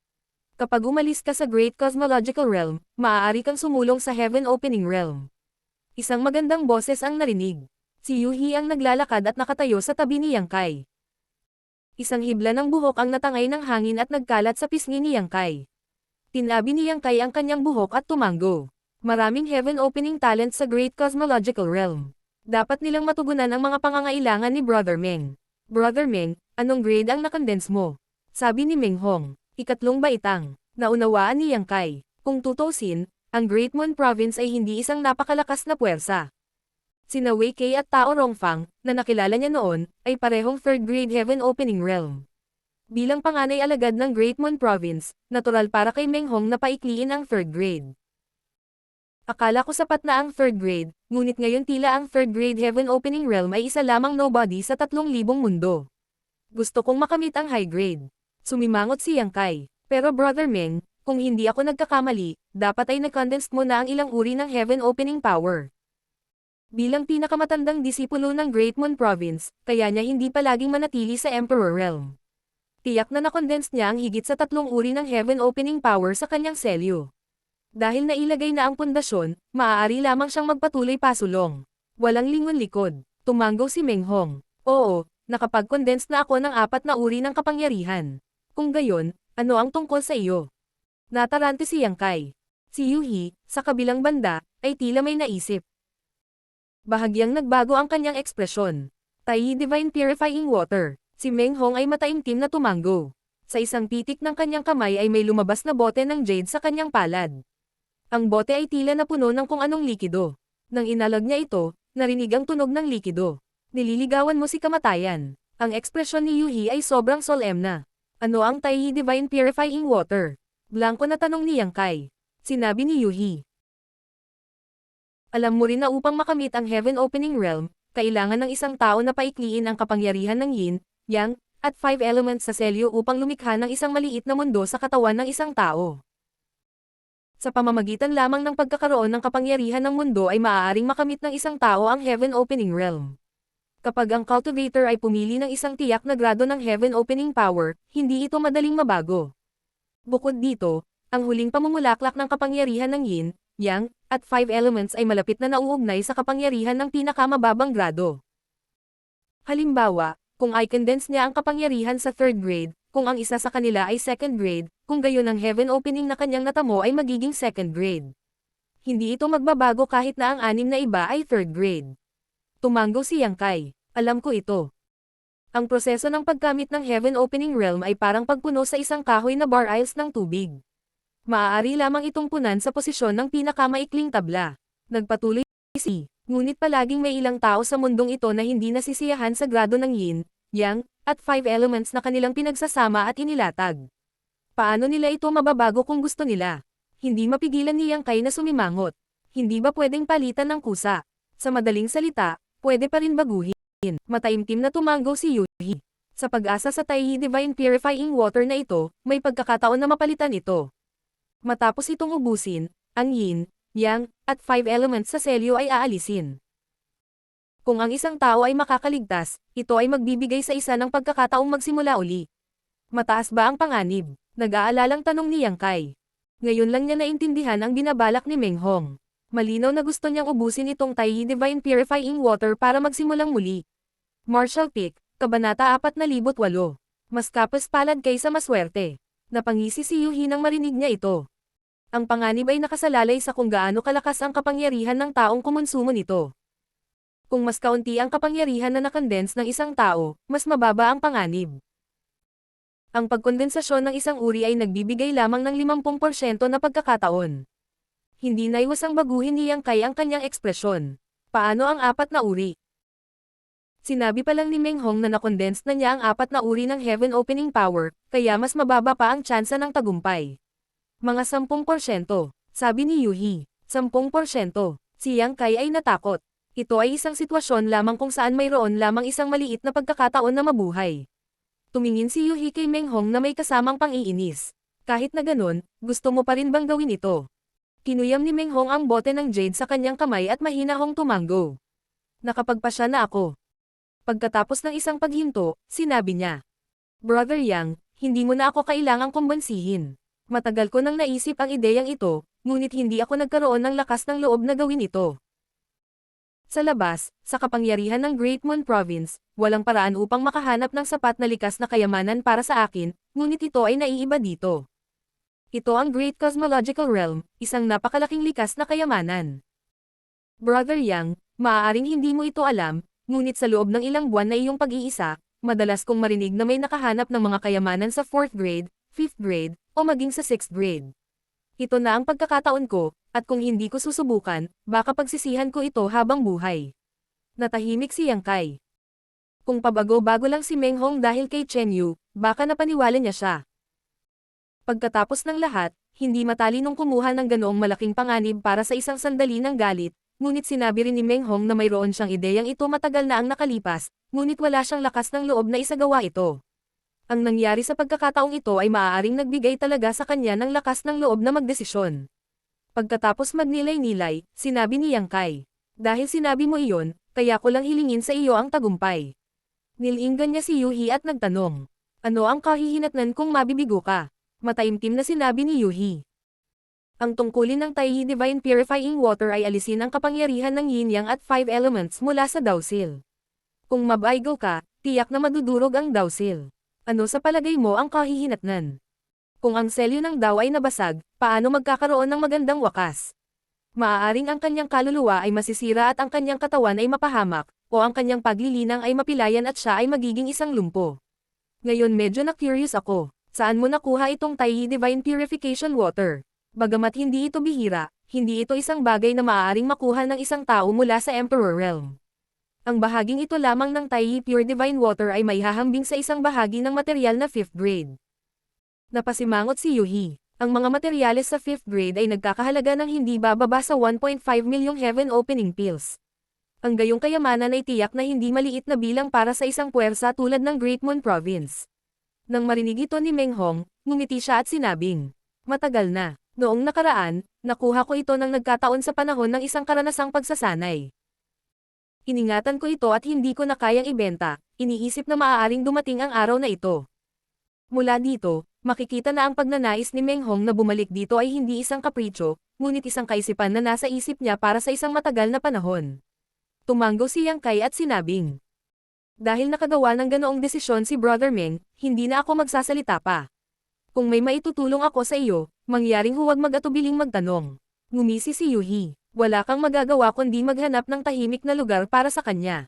Kapag umalis ka sa Great Cosmological Realm, maaari kang sumulong sa Heaven Opening Realm. Isang magandang boses ang narinig. Si Yu He ang naglalakad at nakatayo sa tabi ni Yang Kai. Isang hibla ng buhok ang natangay ng hangin at nagkalat sa pisngi ni Yang Kai. Tinabi ni Yang Kai ang kanyang buhok at tumanggo. Maraming Heaven Opening talent sa Great Cosmological Realm. Dapat nilang matugunan ang mga pangangailangan ni Brother Meng. "Brother Meng, anong grade ang nakondense mo?" Sabi ni Meng Hong. "Ikatlong baitang." Naunawaan ni Yang Kai. Kung tutusin, ang Great Moon Province ay hindi isang napakalakas na puwersa. Sina Wei Kei at Tao Rongfang, na nakilala niya noon, ay parehong third-grade Heaven Opening Realm. Bilang panganay alagad ng Great Moon Province, natural para kay Meng Hong na paikliin ang third grade. Akala ko sapat na ang third grade, ngunit ngayon tila ang third grade Heaven Opening Realm ay isa lamang nobody sa 3,000 mundo. Gusto kong makamit ang high grade. Sumimangot si Yang Kai. Pero Brother Meng, kung hindi ako nagkakamali, dapat ay nag-condensed mo na ang ilang uri ng Heaven Opening Power. Bilang pinakamatandang disipulo ng Great Moon Province, kaya niya hindi palaging manatili sa Emperor Realm. Tiyak na na-condense niya ang higit sa 3 uri ng Heaven Opening Power sa kanyang selyo. Dahil nailagay na ang pundasyon, maaari lamang siyang magpatuloy pasulong. Walang lingon likod. Tumanggo si Meng Hong. Oo, nakapag-condense na ako ng 4 na uri ng kapangyarihan. Kung gayon, ano ang tungkol sa iyo? Natarante si Yang Kai. Si Yuhi, sa kabilang banda, ay tila may naisip. Bahagyang nagbago ang kanyang ekspresyon. Tai Divine Purifying Water. Si Meng Hong ay mataimtim na tumanggo. Sa isang pitik ng kanyang kamay ay may lumabas na bote ng jade sa kanyang palad. Ang bote ay tila na puno ng kung anong likido. Nang inalag niya ito, narinig ang tunog ng likido. Nililigawan mo si kamatayan. Ang ekspresyon ni Yuhi ay sobrang solemna. Ano ang Tai Divine Purifying Water? Blanko na tanong ni Yang Kai. Sinabi ni Yuhi. Alam mo rin na upang makamit ang Heaven Opening Realm, kailangan ng isang tao na paikliin ang kapangyarihan ng Yin, Yang, at 5 elements sa selyo upang lumikha ng isang maliit na mundo sa katawan ng isang tao. Sa pamamagitan lamang ng pagkakaroon ng kapangyarihan ng mundo ay maaaring makamit ng isang tao ang Heaven Opening Realm. Kapag ang cultivator ay pumili ng isang tiyak na grado ng Heaven Opening Power, hindi ito madaling mabago. Bukod dito, ang huling pamumulaklak ng kapangyarihan ng Yin, Yang, at 5 elements ay malapit na nauugnay sa kapangyarihan ng pinakamababang grado. Halimbawa, kung i-condense niya ang kapangyarihan sa third grade, kung ang isa sa kanila ay second grade, kung gayon ang Heaven Opening na kanyang natamo ay magiging second grade. Hindi ito magbabago kahit na ang 6 na iba ay third grade. Tumanggo si Yang Kai. Alam ko ito. Ang proseso ng pagkamit ng Heaven Opening Realm ay parang pagpuno sa isang kahoy na bar aisles ng tubig. Maaari lamang itong punan sa posisyon ng pinakamaikling tabla. Nagpatuloy si, ngunit palaging may ilang tao sa mundong ito na hindi nasisiyahan sa grado ng Yin, Yang, at 5 elements na kanilang pinagsasama at inilatag. Paano nila ito mababago kung gusto nila? Hindi mapigilan ni Yang Kai na sumimangot. Hindi ba pwedeng palitan ng kusa? Sa madaling salita, pwede pa rin baguhin. Mataimtim na tumanggo si Yuhi. Sa pag-asa sa Tai Divine Purifying Water na ito, may pagkakataon na mapalitan ito. Matapos itong ubusin, ang Yin, Yang, at 5 elements sa selyo ay aalisin. Kung ang isang tao ay makakaligtas, ito ay magbibigay sa isa ng pagkakataong magsimula uli. Mataas ba ang panganib? Nag-aalalang tanong ni Yang Kai. Ngayon lang niya naintindihan ang binabalak ni Meng Hong. Malinaw na gusto niyang ubusin itong Tai Divine Purifying Water para magsimulang muli. Martial Peak, Kabanata 4008. Mas kapos palad kaysa maswerte. Napangisi si Yuhi nang marinig niya ito. Ang panganib ay nakasalalay sa kung gaano kalakas ang kapangyarihan ng taong kumonsumo nito. Kung mas kaunti ang kapangyarihan na nakondense ng isang tao, mas mababa ang panganib. Ang pagkondensasyon ng isang uri ay nagbibigay lamang ng 50% na pagkakataon. Hindi naiwasang baguhin ni Yang Kai ang kanyang ekspresyon. Paano ang 4 na uri? Sinabi pa lang ni Meng Hong na nakondense na niya ang 4 na uri ng Heaven Opening Power, kaya mas mababa pa ang tsansa ng tagumpay. Mga 10%, sabi ni Yuhi. 10%. Si Yang Kai ay natakot. Ito ay isang sitwasyon lamang kung saan mayroon lamang isang maliit na pagkakataon na mabuhay. Tumingin si Yuhi kay Meng Hong na may kasamang pang-iinis. Kahit na ganun, gusto mo pa rin bang gawin ito? Kinuyam ni Meng Hong ang bote ng jade sa kanyang kamay at mahinahong tumanggo. Nakapagpasya na ako. Pagkatapos ng isang paghinto, sinabi niya. Brother Yang, hindi mo na ako kailangang kumbansihin. Matagal ko nang naisip ang ideyang ito, ngunit hindi ako nagkaroon ng lakas ng loob na gawin ito. Sa labas, sa kapangyarihan ng Great Moon Province, walang paraan upang makahanap ng sapat na likas na kayamanan para sa akin, ngunit ito ay naiiba dito. Ito ang Great Cosmological Realm, isang napakalaking likas na kayamanan. Brother Yang, maaaring hindi mo ito alam, ngunit sa loob ng ilang buwan na iyong pag-iisa, madalas kong marinig na may nakahanap ng mga kayamanan sa 4th grade, 5th grade, o maging sa 6th grade. Ito na ang pagkakataon ko, at kung hindi ko susubukan, baka pagsisihan ko ito habang buhay. Natahimik si Yang Kai. Kung pabago-bago lang si Meng Hong dahil kay Chen Yu, baka napaniwala niya siya. Pagkatapos ng lahat, hindi matalinong kumuha ng ganoong malaking panganib para sa isang sandali ng galit, ngunit sinabi rin ni Meng Hong na mayroon siyang ideyang ito matagal na ang nakalipas, ngunit wala siyang lakas ng loob na isagawa ito. Ang nangyari sa pagkakataong ito ay maaaring nagbigay talaga sa kanya ng lakas ng loob na magdesisyon. Pagkatapos magnilay-nilay, sinabi ni Yang Kai, dahil sinabi mo iyon, kaya ko lang hilingin sa iyo ang tagumpay. Nilinggan niya si Yuhi at nagtanong, ano ang kahihinatnan kung mabibigo ka? Mataimtim na sinabi ni Yuhi. Ang tungkulin ng Taiyi Divine Purifying Water ay alisin ang kapangyarihan ng yin-yang at 5 elements mula sa Dowsil. Kung mabaigo ka, tiyak na madudurog ang Dowsil. Ano sa palagay mo ang kahihinatnan? Kung ang selyo ng Dao ay nabasag, paano magkakaroon ng magandang wakas? Maaaring ang kanyang kaluluwa ay masisira at ang kanyang katawan ay mapahamak, o ang kanyang paglilinang ay mapilayan at siya ay magiging isang lumpo. Ngayon medyo na-curious ako. Saan mo nakuha itong Taiyi Divine Purification Water? Bagamat hindi ito bihira, hindi ito isang bagay na maaaring makuha ng isang tao mula sa Emperor Realm. Ang bahaging ito lamang ng Taiyi Pure Divine Water ay maihahambing sa isang bahagi ng material na 5th grade. Napasimangot si Yuhi. Ang mga materyales sa 5th grade ay nagkakahalaga ng hindi bababa sa 1.5 milyong heaven opening pills. Ang gayong kayamanan ay tiyak na hindi maliit na bilang para sa isang puwersa tulad ng Great Moon Province. Nang marinig ito ni Meng Hong, ngumiti siya at sinabing, matagal na, noong nakaraan, nakuha ko ito nang nagkataon sa panahon ng isang karanasang pagsasanay. Iningatan ko ito at hindi ko na kayang ibenta, iniisip na maaaring dumating ang araw na ito. Mula dito, makikita na ang pagnanais ni Meng Hong na bumalik dito ay hindi isang kapritsyo, ngunit isang kaisipan na nasa isip niya para sa isang matagal na panahon. Tumanggo si Yang Kai at sinabing, dahil nakagawa ng ganoong desisyon si Brother Meng, hindi na ako magsasalita pa. Kung may maitutulong ako sa iyo, mangyaring huwag mag-atubiling magtanong. Ngumisi si Yuhi, wala kang magagawa kundi maghanap ng tahimik na lugar para sa kanya.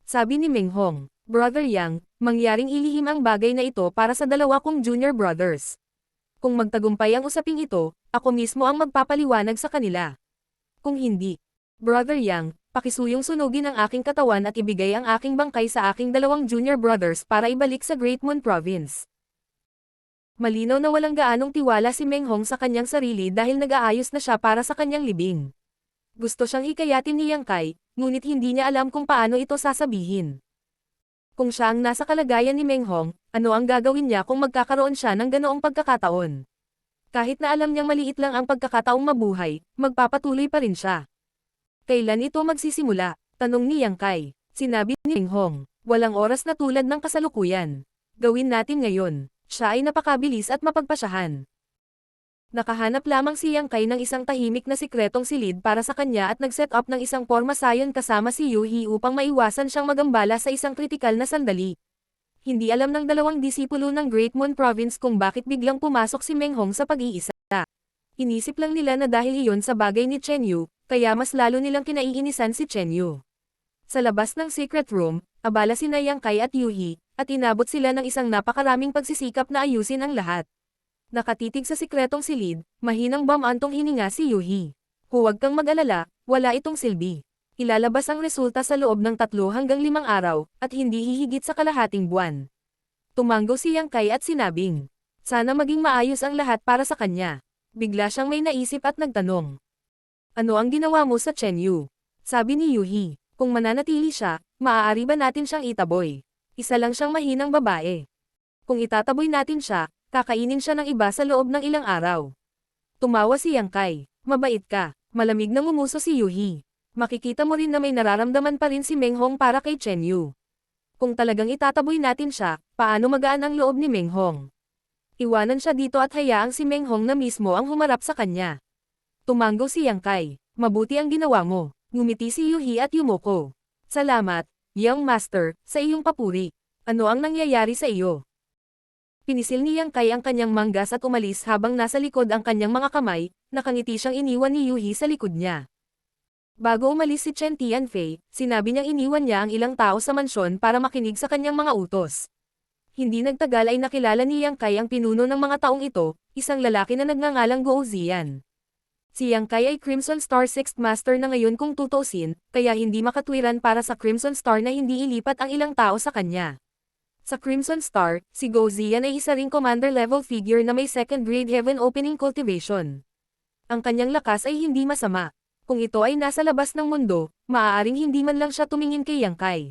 Sabi ni Meng Hong, Brother Yang, mangyaring ilihim ang bagay na ito para sa dalawa kong junior brothers. Kung magtagumpay ang usaping ito, ako mismo ang magpapaliwanag sa kanila. Kung hindi, Brother Yang, pakisuyong sunugin ang aking katawan at ibigay ang aking bangkay sa aking dalawang junior brothers para ibalik sa Great Moon Province. Malinaw na walang gaanong tiwala si Meng Hong sa kanyang sarili dahil nag-aayos na siya para sa kanyang libing. Gusto siyang hikayatin ni Yang Kai, ngunit hindi niya alam kung paano ito sasabihin. Kung siya ang nasa kalagayan ni Meng Hong, ano ang gagawin niya kung magkakaroon siya ng ganoong pagkakataon? Kahit na alam niyang maliit lang ang pagkakataong mabuhay, magpapatuloy pa rin siya. Kailan ito magsisimula? Tanong ni Yang Kai. Sinabi ni Meng Hong, walang oras na tulad ng kasalukuyan. Gawin natin ngayon. Siya ay napakabilis at mapagpasyahan. Nakahanap lamang si Yang Kai ng isang tahimik na sikretong silid para sa kanya at nag-set up ng isang formasayon kasama si Yuhi upang maiwasan siyang magambala sa isang kritikal na sandali. Hindi alam ng dalawang disipulo ng Great Moon Province kung bakit biglang pumasok si Meng Hong sa pag-iisa. Inisip lang nila na dahil iyon sa bagay ni Chen Yu, kaya mas lalo nilang kinaiinisan si Chen Yu. Sa labas ng secret room, abala sina Yang Kai at Yuhi, at inabot sila ng isang napakaraming pagsisikap na ayusin ang lahat. Nakatitig sa sikretong silid, mahinang bamantong hininga si Yuhi. Huwag kang mag-alala, wala itong silbi. Ilalabas ang resulta sa loob ng 3 hanggang 5 araw, at hindi hihigit sa kalahating buwan. Tumanggo si Yang Kai at sinabing, sana maging maayos ang lahat para sa kanya. Bigla siyang may naisip at nagtanong. Ano ang ginawa mo sa Chen Yu? Sabi ni Yuhi, kung mananatili siya, maaari ba natin siyang itaboy? Isa lang siyang mahinang babae. Kung itataboy natin siya, kakainin siya ng iba sa loob ng ilang araw. Tumawa si Yang Kai, mabait ka, malamig na ngumuso si Yuhi. Makikita mo rin na may nararamdaman pa rin si Meng Hong para kay Chen Yu. Kung talagang itataboy natin siya, paano magaan ang loob ni Meng Hong? Iwanan siya dito at hayaang si Meng Hong na mismo ang humarap sa kanya. Tumanggo si Yang Kai, mabuti ang ginawa mo. Ngumiti si Yuhi at yumuko. Salamat, Young Master, sa iyong papuri. Ano ang nangyayari sa iyo? Pinisil ni Yang Kai ang kanyang manggas at umalis habang nasa likod ang kanyang mga kamay, nakangiti siyang iniwan ni Yuhi sa likod niya. Bago umalis si Chen Tianfei, sinabi niyang iniwan niya ang ilang tao sa mansyon para makinig sa kanyang mga utos. hindi nagtagal ay nakilala ni Yang Kai ang pinuno ng mga taong ito, isang lalaki na nagngangalang Guo Ziyan. Si Yang Kai ay Crimson Star 6th Master na ngayon kung tutuusin, kaya hindi makatwiran para sa Crimson Star na hindi ilipat ang ilang tao sa kanya. Sa Crimson Star, si Guo Ziyan ay isa ring commander-level figure na may second-grade heaven opening cultivation. Ang kanyang lakas ay hindi masama. Kung ito ay nasa labas ng mundo, maaaring hindi man lang siya tumingin kay Yang Kai.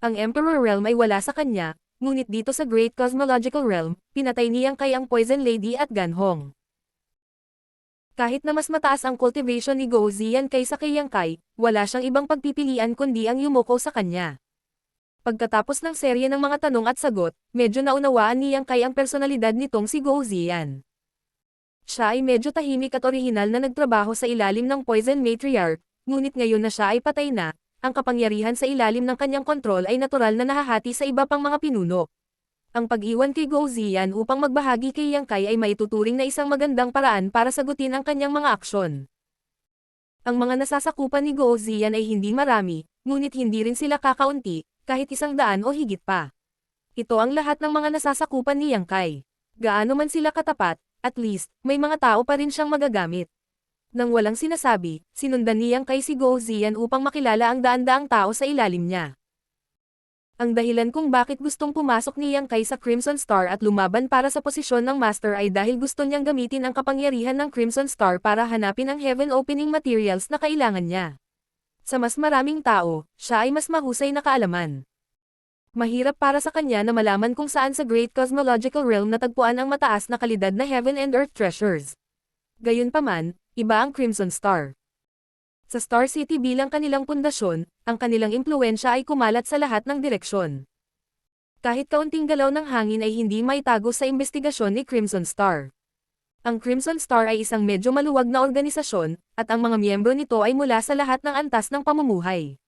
Ang Emperor Realm ay wala sa kanya, ngunit dito sa Great Cosmological Realm, pinatay ni Yang Kai ang Poison Lady at Ganhong. Kahit na mas mataas ang cultivation ni Guo Ziyan kaysa kay Yang Kai, wala siyang ibang pagpipilian kundi ang yumuko sa kanya. Pagkatapos ng serye ng mga tanong at sagot, medyo naunawaan ni Yang Kai ang personalidad nitong si Guo Ziyan. Siya ay medyo tahimik at orihinal na nagtrabaho sa ilalim ng Poison Matriarch, ngunit ngayon na siya ay patay na, ang kapangyarihan sa ilalim ng kanyang kontrol ay natural na nahahati sa iba pang mga pinuno. Ang pag-iwan kay Guo Ziyan upang magbahagi kay Yang Kai ay maituturing na isang magandang paraan para sagutin ang kanyang mga aksyon. Ang mga nasasakupan ni Guo Ziyan ay hindi marami, ngunit hindi rin sila kakaunti, kahit 100 o higit pa. Ito ang lahat ng mga nasasakupan ni Yang Kai. Gaano man sila katapat, at least, may mga tao pa rin siyang magagamit. Nang walang sinasabi, sinundan ni Yang Kai si Guo Ziyan upang makilala ang daan-daang tao sa ilalim niya. Ang dahilan kung bakit gustong pumasok ni Yang Kai sa Crimson Star at lumaban para sa posisyon ng Master ay dahil gusto niyang gamitin ang kapangyarihan ng Crimson Star para hanapin ang heaven opening materials na kailangan niya. Sa mas maraming tao, siya ay mas mahusay na kaalaman. Mahirap para sa kanya na malaman kung saan sa Great Cosmological Realm natagpuan ang mataas na kalidad na heaven and earth treasures. Gayunpaman, iba ang Crimson Star. Sa Star City bilang kanilang pundasyon, ang kanilang impluwensya ay kumalat sa lahat ng direksyon. Kahit kaunting galaw ng hangin ay hindi maitago sa investigasyon ni Crimson Star. Ang Crimson Star ay isang medyo maluwag na organisasyon, at ang mga miyembro nito ay mula sa lahat ng antas ng pamumuhay.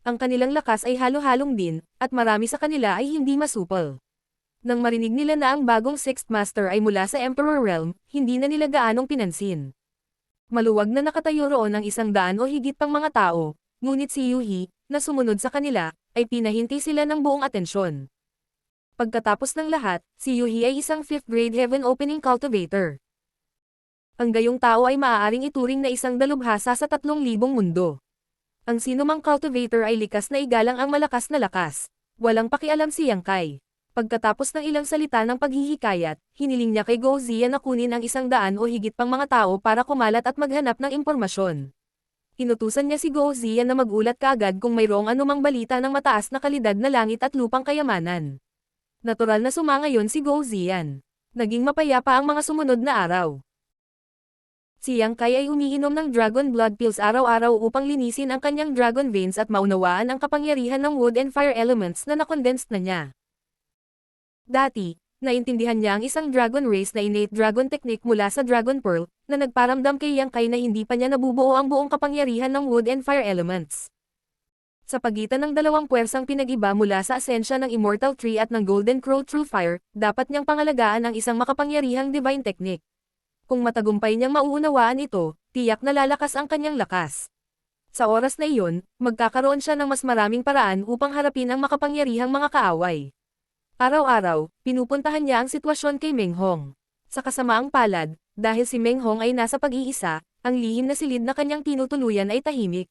Ang kanilang lakas ay halo-halong din, at marami sa kanila ay hindi masupol. Nang marinig nila na ang bagong Sixth Master ay mula sa Emperor Realm, hindi na nila gaanong pinansin. Maluwag na nakatayo roon ang 100 o higit pang mga tao, ngunit si Yuhi, na sumunod sa kanila, ay pinahinti sila ng buong atensyon. Pagkatapos ng lahat, si Yuhi ay isang 5th grade heaven opening cultivator. Ang gayong tao ay maaaring ituring na isang dalubhasa sa 3,000 mundo. Ang sinumang cultivator ay likas na igalang ang malakas na lakas. Walang pakialam si Yang Kai. Pagkatapos ng ilang salita ng paghihikayat, hiniling niya kay Guo Ziyan na kunin ang 100 o higit pang mga tao para kumalat at maghanap ng impormasyon. Inutusan niya si Guo Ziyan na magulat kaagad kung mayroong anumang balita ng mataas na kalidad na langit at lupang kayamanan. Natural na sumangayon si Guo Ziyan. Naging mapayapa ang mga sumunod na araw. Si Yang Kai ay umiinom ng dragon blood pills araw-araw upang linisin ang kanyang dragon veins at maunawaan ang kapangyarihan ng wood and fire elements na nakondensed na niya. Dati, naintindihan niya ang isang dragon race na innate dragon technique mula sa Dragon Pearl, na nagparamdam kay Yang Kai na hindi pa niya nabubuo ang buong kapangyarihan ng wood and fire elements. Sa pagitan ng dalawang puwersang pinag-iba mula sa asensya ng Immortal Tree at ng Golden Crow True Fire, dapat niyang pangalagaan ang isang makapangyarihang divine technique. Kung matagumpay niyang mauunawaan ito, tiyak na lalakas ang kanyang lakas. Sa oras na iyon, magkakaroon siya ng mas maraming paraan upang harapin ang makapangyarihang mga kaaway. Araw-araw, pinupuntahan niya ang sitwasyon kay Meng Hong. Sa kasamaang palad, dahil si Meng Hong ay nasa pag-iisa, ang lihim na silid na kanyang tinutuluyan ay tahimik.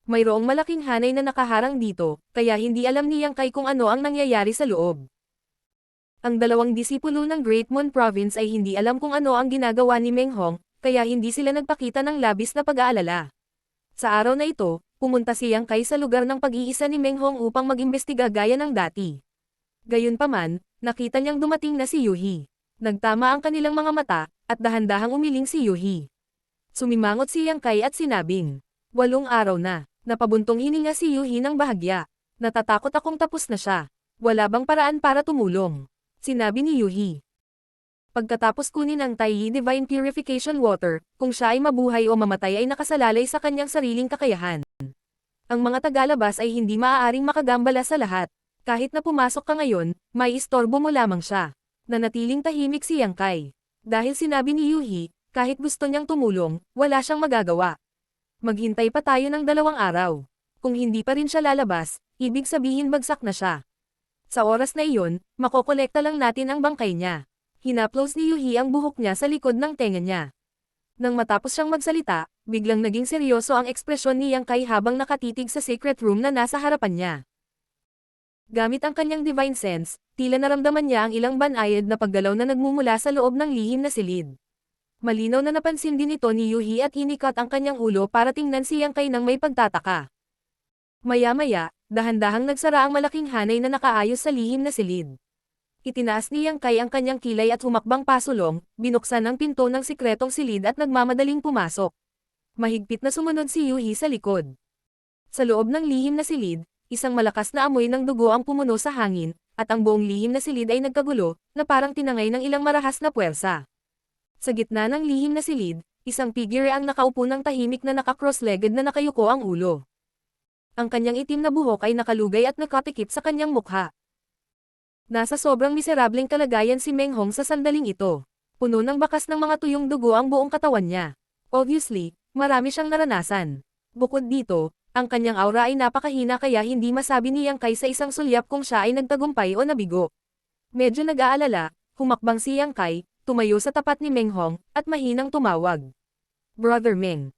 Mayroong malaking hanay na nakaharang dito, kaya hindi alam ni Yang Kai kung ano ang nangyayari sa loob. Ang dalawang disipulo ng Great Moon Province ay hindi alam kung ano ang ginagawa ni Meng Hong, kaya hindi sila nagpakita ng labis na pag-aalala. Sa araw na ito, pumunta si Yang Kai sa lugar ng pag-iisa ni Meng Hong upang mag-imbestiga gaya ng dati. Gayunpaman, nakita niyang dumating na si Yuhi. Nagtama ang kanilang mga mata, at dahan-dahang umiling si Yuhi. Sumimangot si Yang Kai at sinabing, 8 araw na, napabuntong hininga si Yuhi ng bahagya. Natatakot akong tapos na siya. Wala bang paraan para tumulong? Sinabi ni Yuhi. Pagkatapos kunin ang Taiyi Divine Purification Water, kung siya ay mabuhay o mamatay ay nakasalalay sa kanyang sariling kakayahan. Ang mga tagalabas ay hindi maaaring makagambala sa lahat. Kahit na pumasok ka ngayon, may istorbo mo lamang siya. Nanatiling tahimik si Yang Kai. Dahil sinabi ni Yuhi, kahit gusto niyang tumulong, wala siyang magagawa. Maghintay pa tayo ng 2 araw. Kung hindi pa rin siya lalabas, ibig sabihin bagsak na siya. Sa oras na iyon, makokolekta lang natin ang bangkay niya. Hinaplos ni Yuhi ang buhok niya sa likod ng tenga niya. Nang matapos siyang magsalita, biglang naging seryoso ang ekspresyon ni Yang Kai habang nakatitig sa secret room na nasa harapan niya. Gamit ang kanyang divine sense, tila naramdaman niya ang ilang banayad na paggalaw na nagmumula sa loob ng lihim na silid. Malinaw na napansin din ito ni Yuhi at hinikat ang kanyang ulo para tingnan si Yang Kai nang may pagtataka. Maya-maya, dahan-dahang nagsara ang malaking hanay na nakaayos sa lihim na silid. Itinaas ni Yang Kai ang kanyang kilay at humakbang pasulong, binuksan ang pinto ng sikretong silid at nagmamadaling pumasok. Mahigpit na sumunod si Yuhi sa likod. Sa loob ng lihim na silid, isang malakas na amoy ng dugo ang pumuno sa hangin, at ang buong lihim na silid ay nagkagulo, na parang tinangay ng ilang marahas na puwersa. Sa gitna ng lihim na silid, isang figure ang nakaupo ng tahimik na naka-cross-legged na nakayuko ang ulo. Ang kanyang itim na buhok ay nakalugay at nakatikip sa kanyang mukha. Nasa sobrang miserableng kalagayan si Meng Hong sa sandaling ito. Puno ng bakas ng mga tuyong dugo ang buong katawan niya. Obviously, marami siyang naranasan. Bukod dito, ang kanyang aura ay napakahina kaya hindi masabi ni Yang Kai sa isang sulyap kung siya ay nagtagumpay o nabigo. Medyo nag-aalala, humakbang si Yang Kai, tumayo sa tapat ni Meng Hong, at mahinang tumawag. Brother Meng.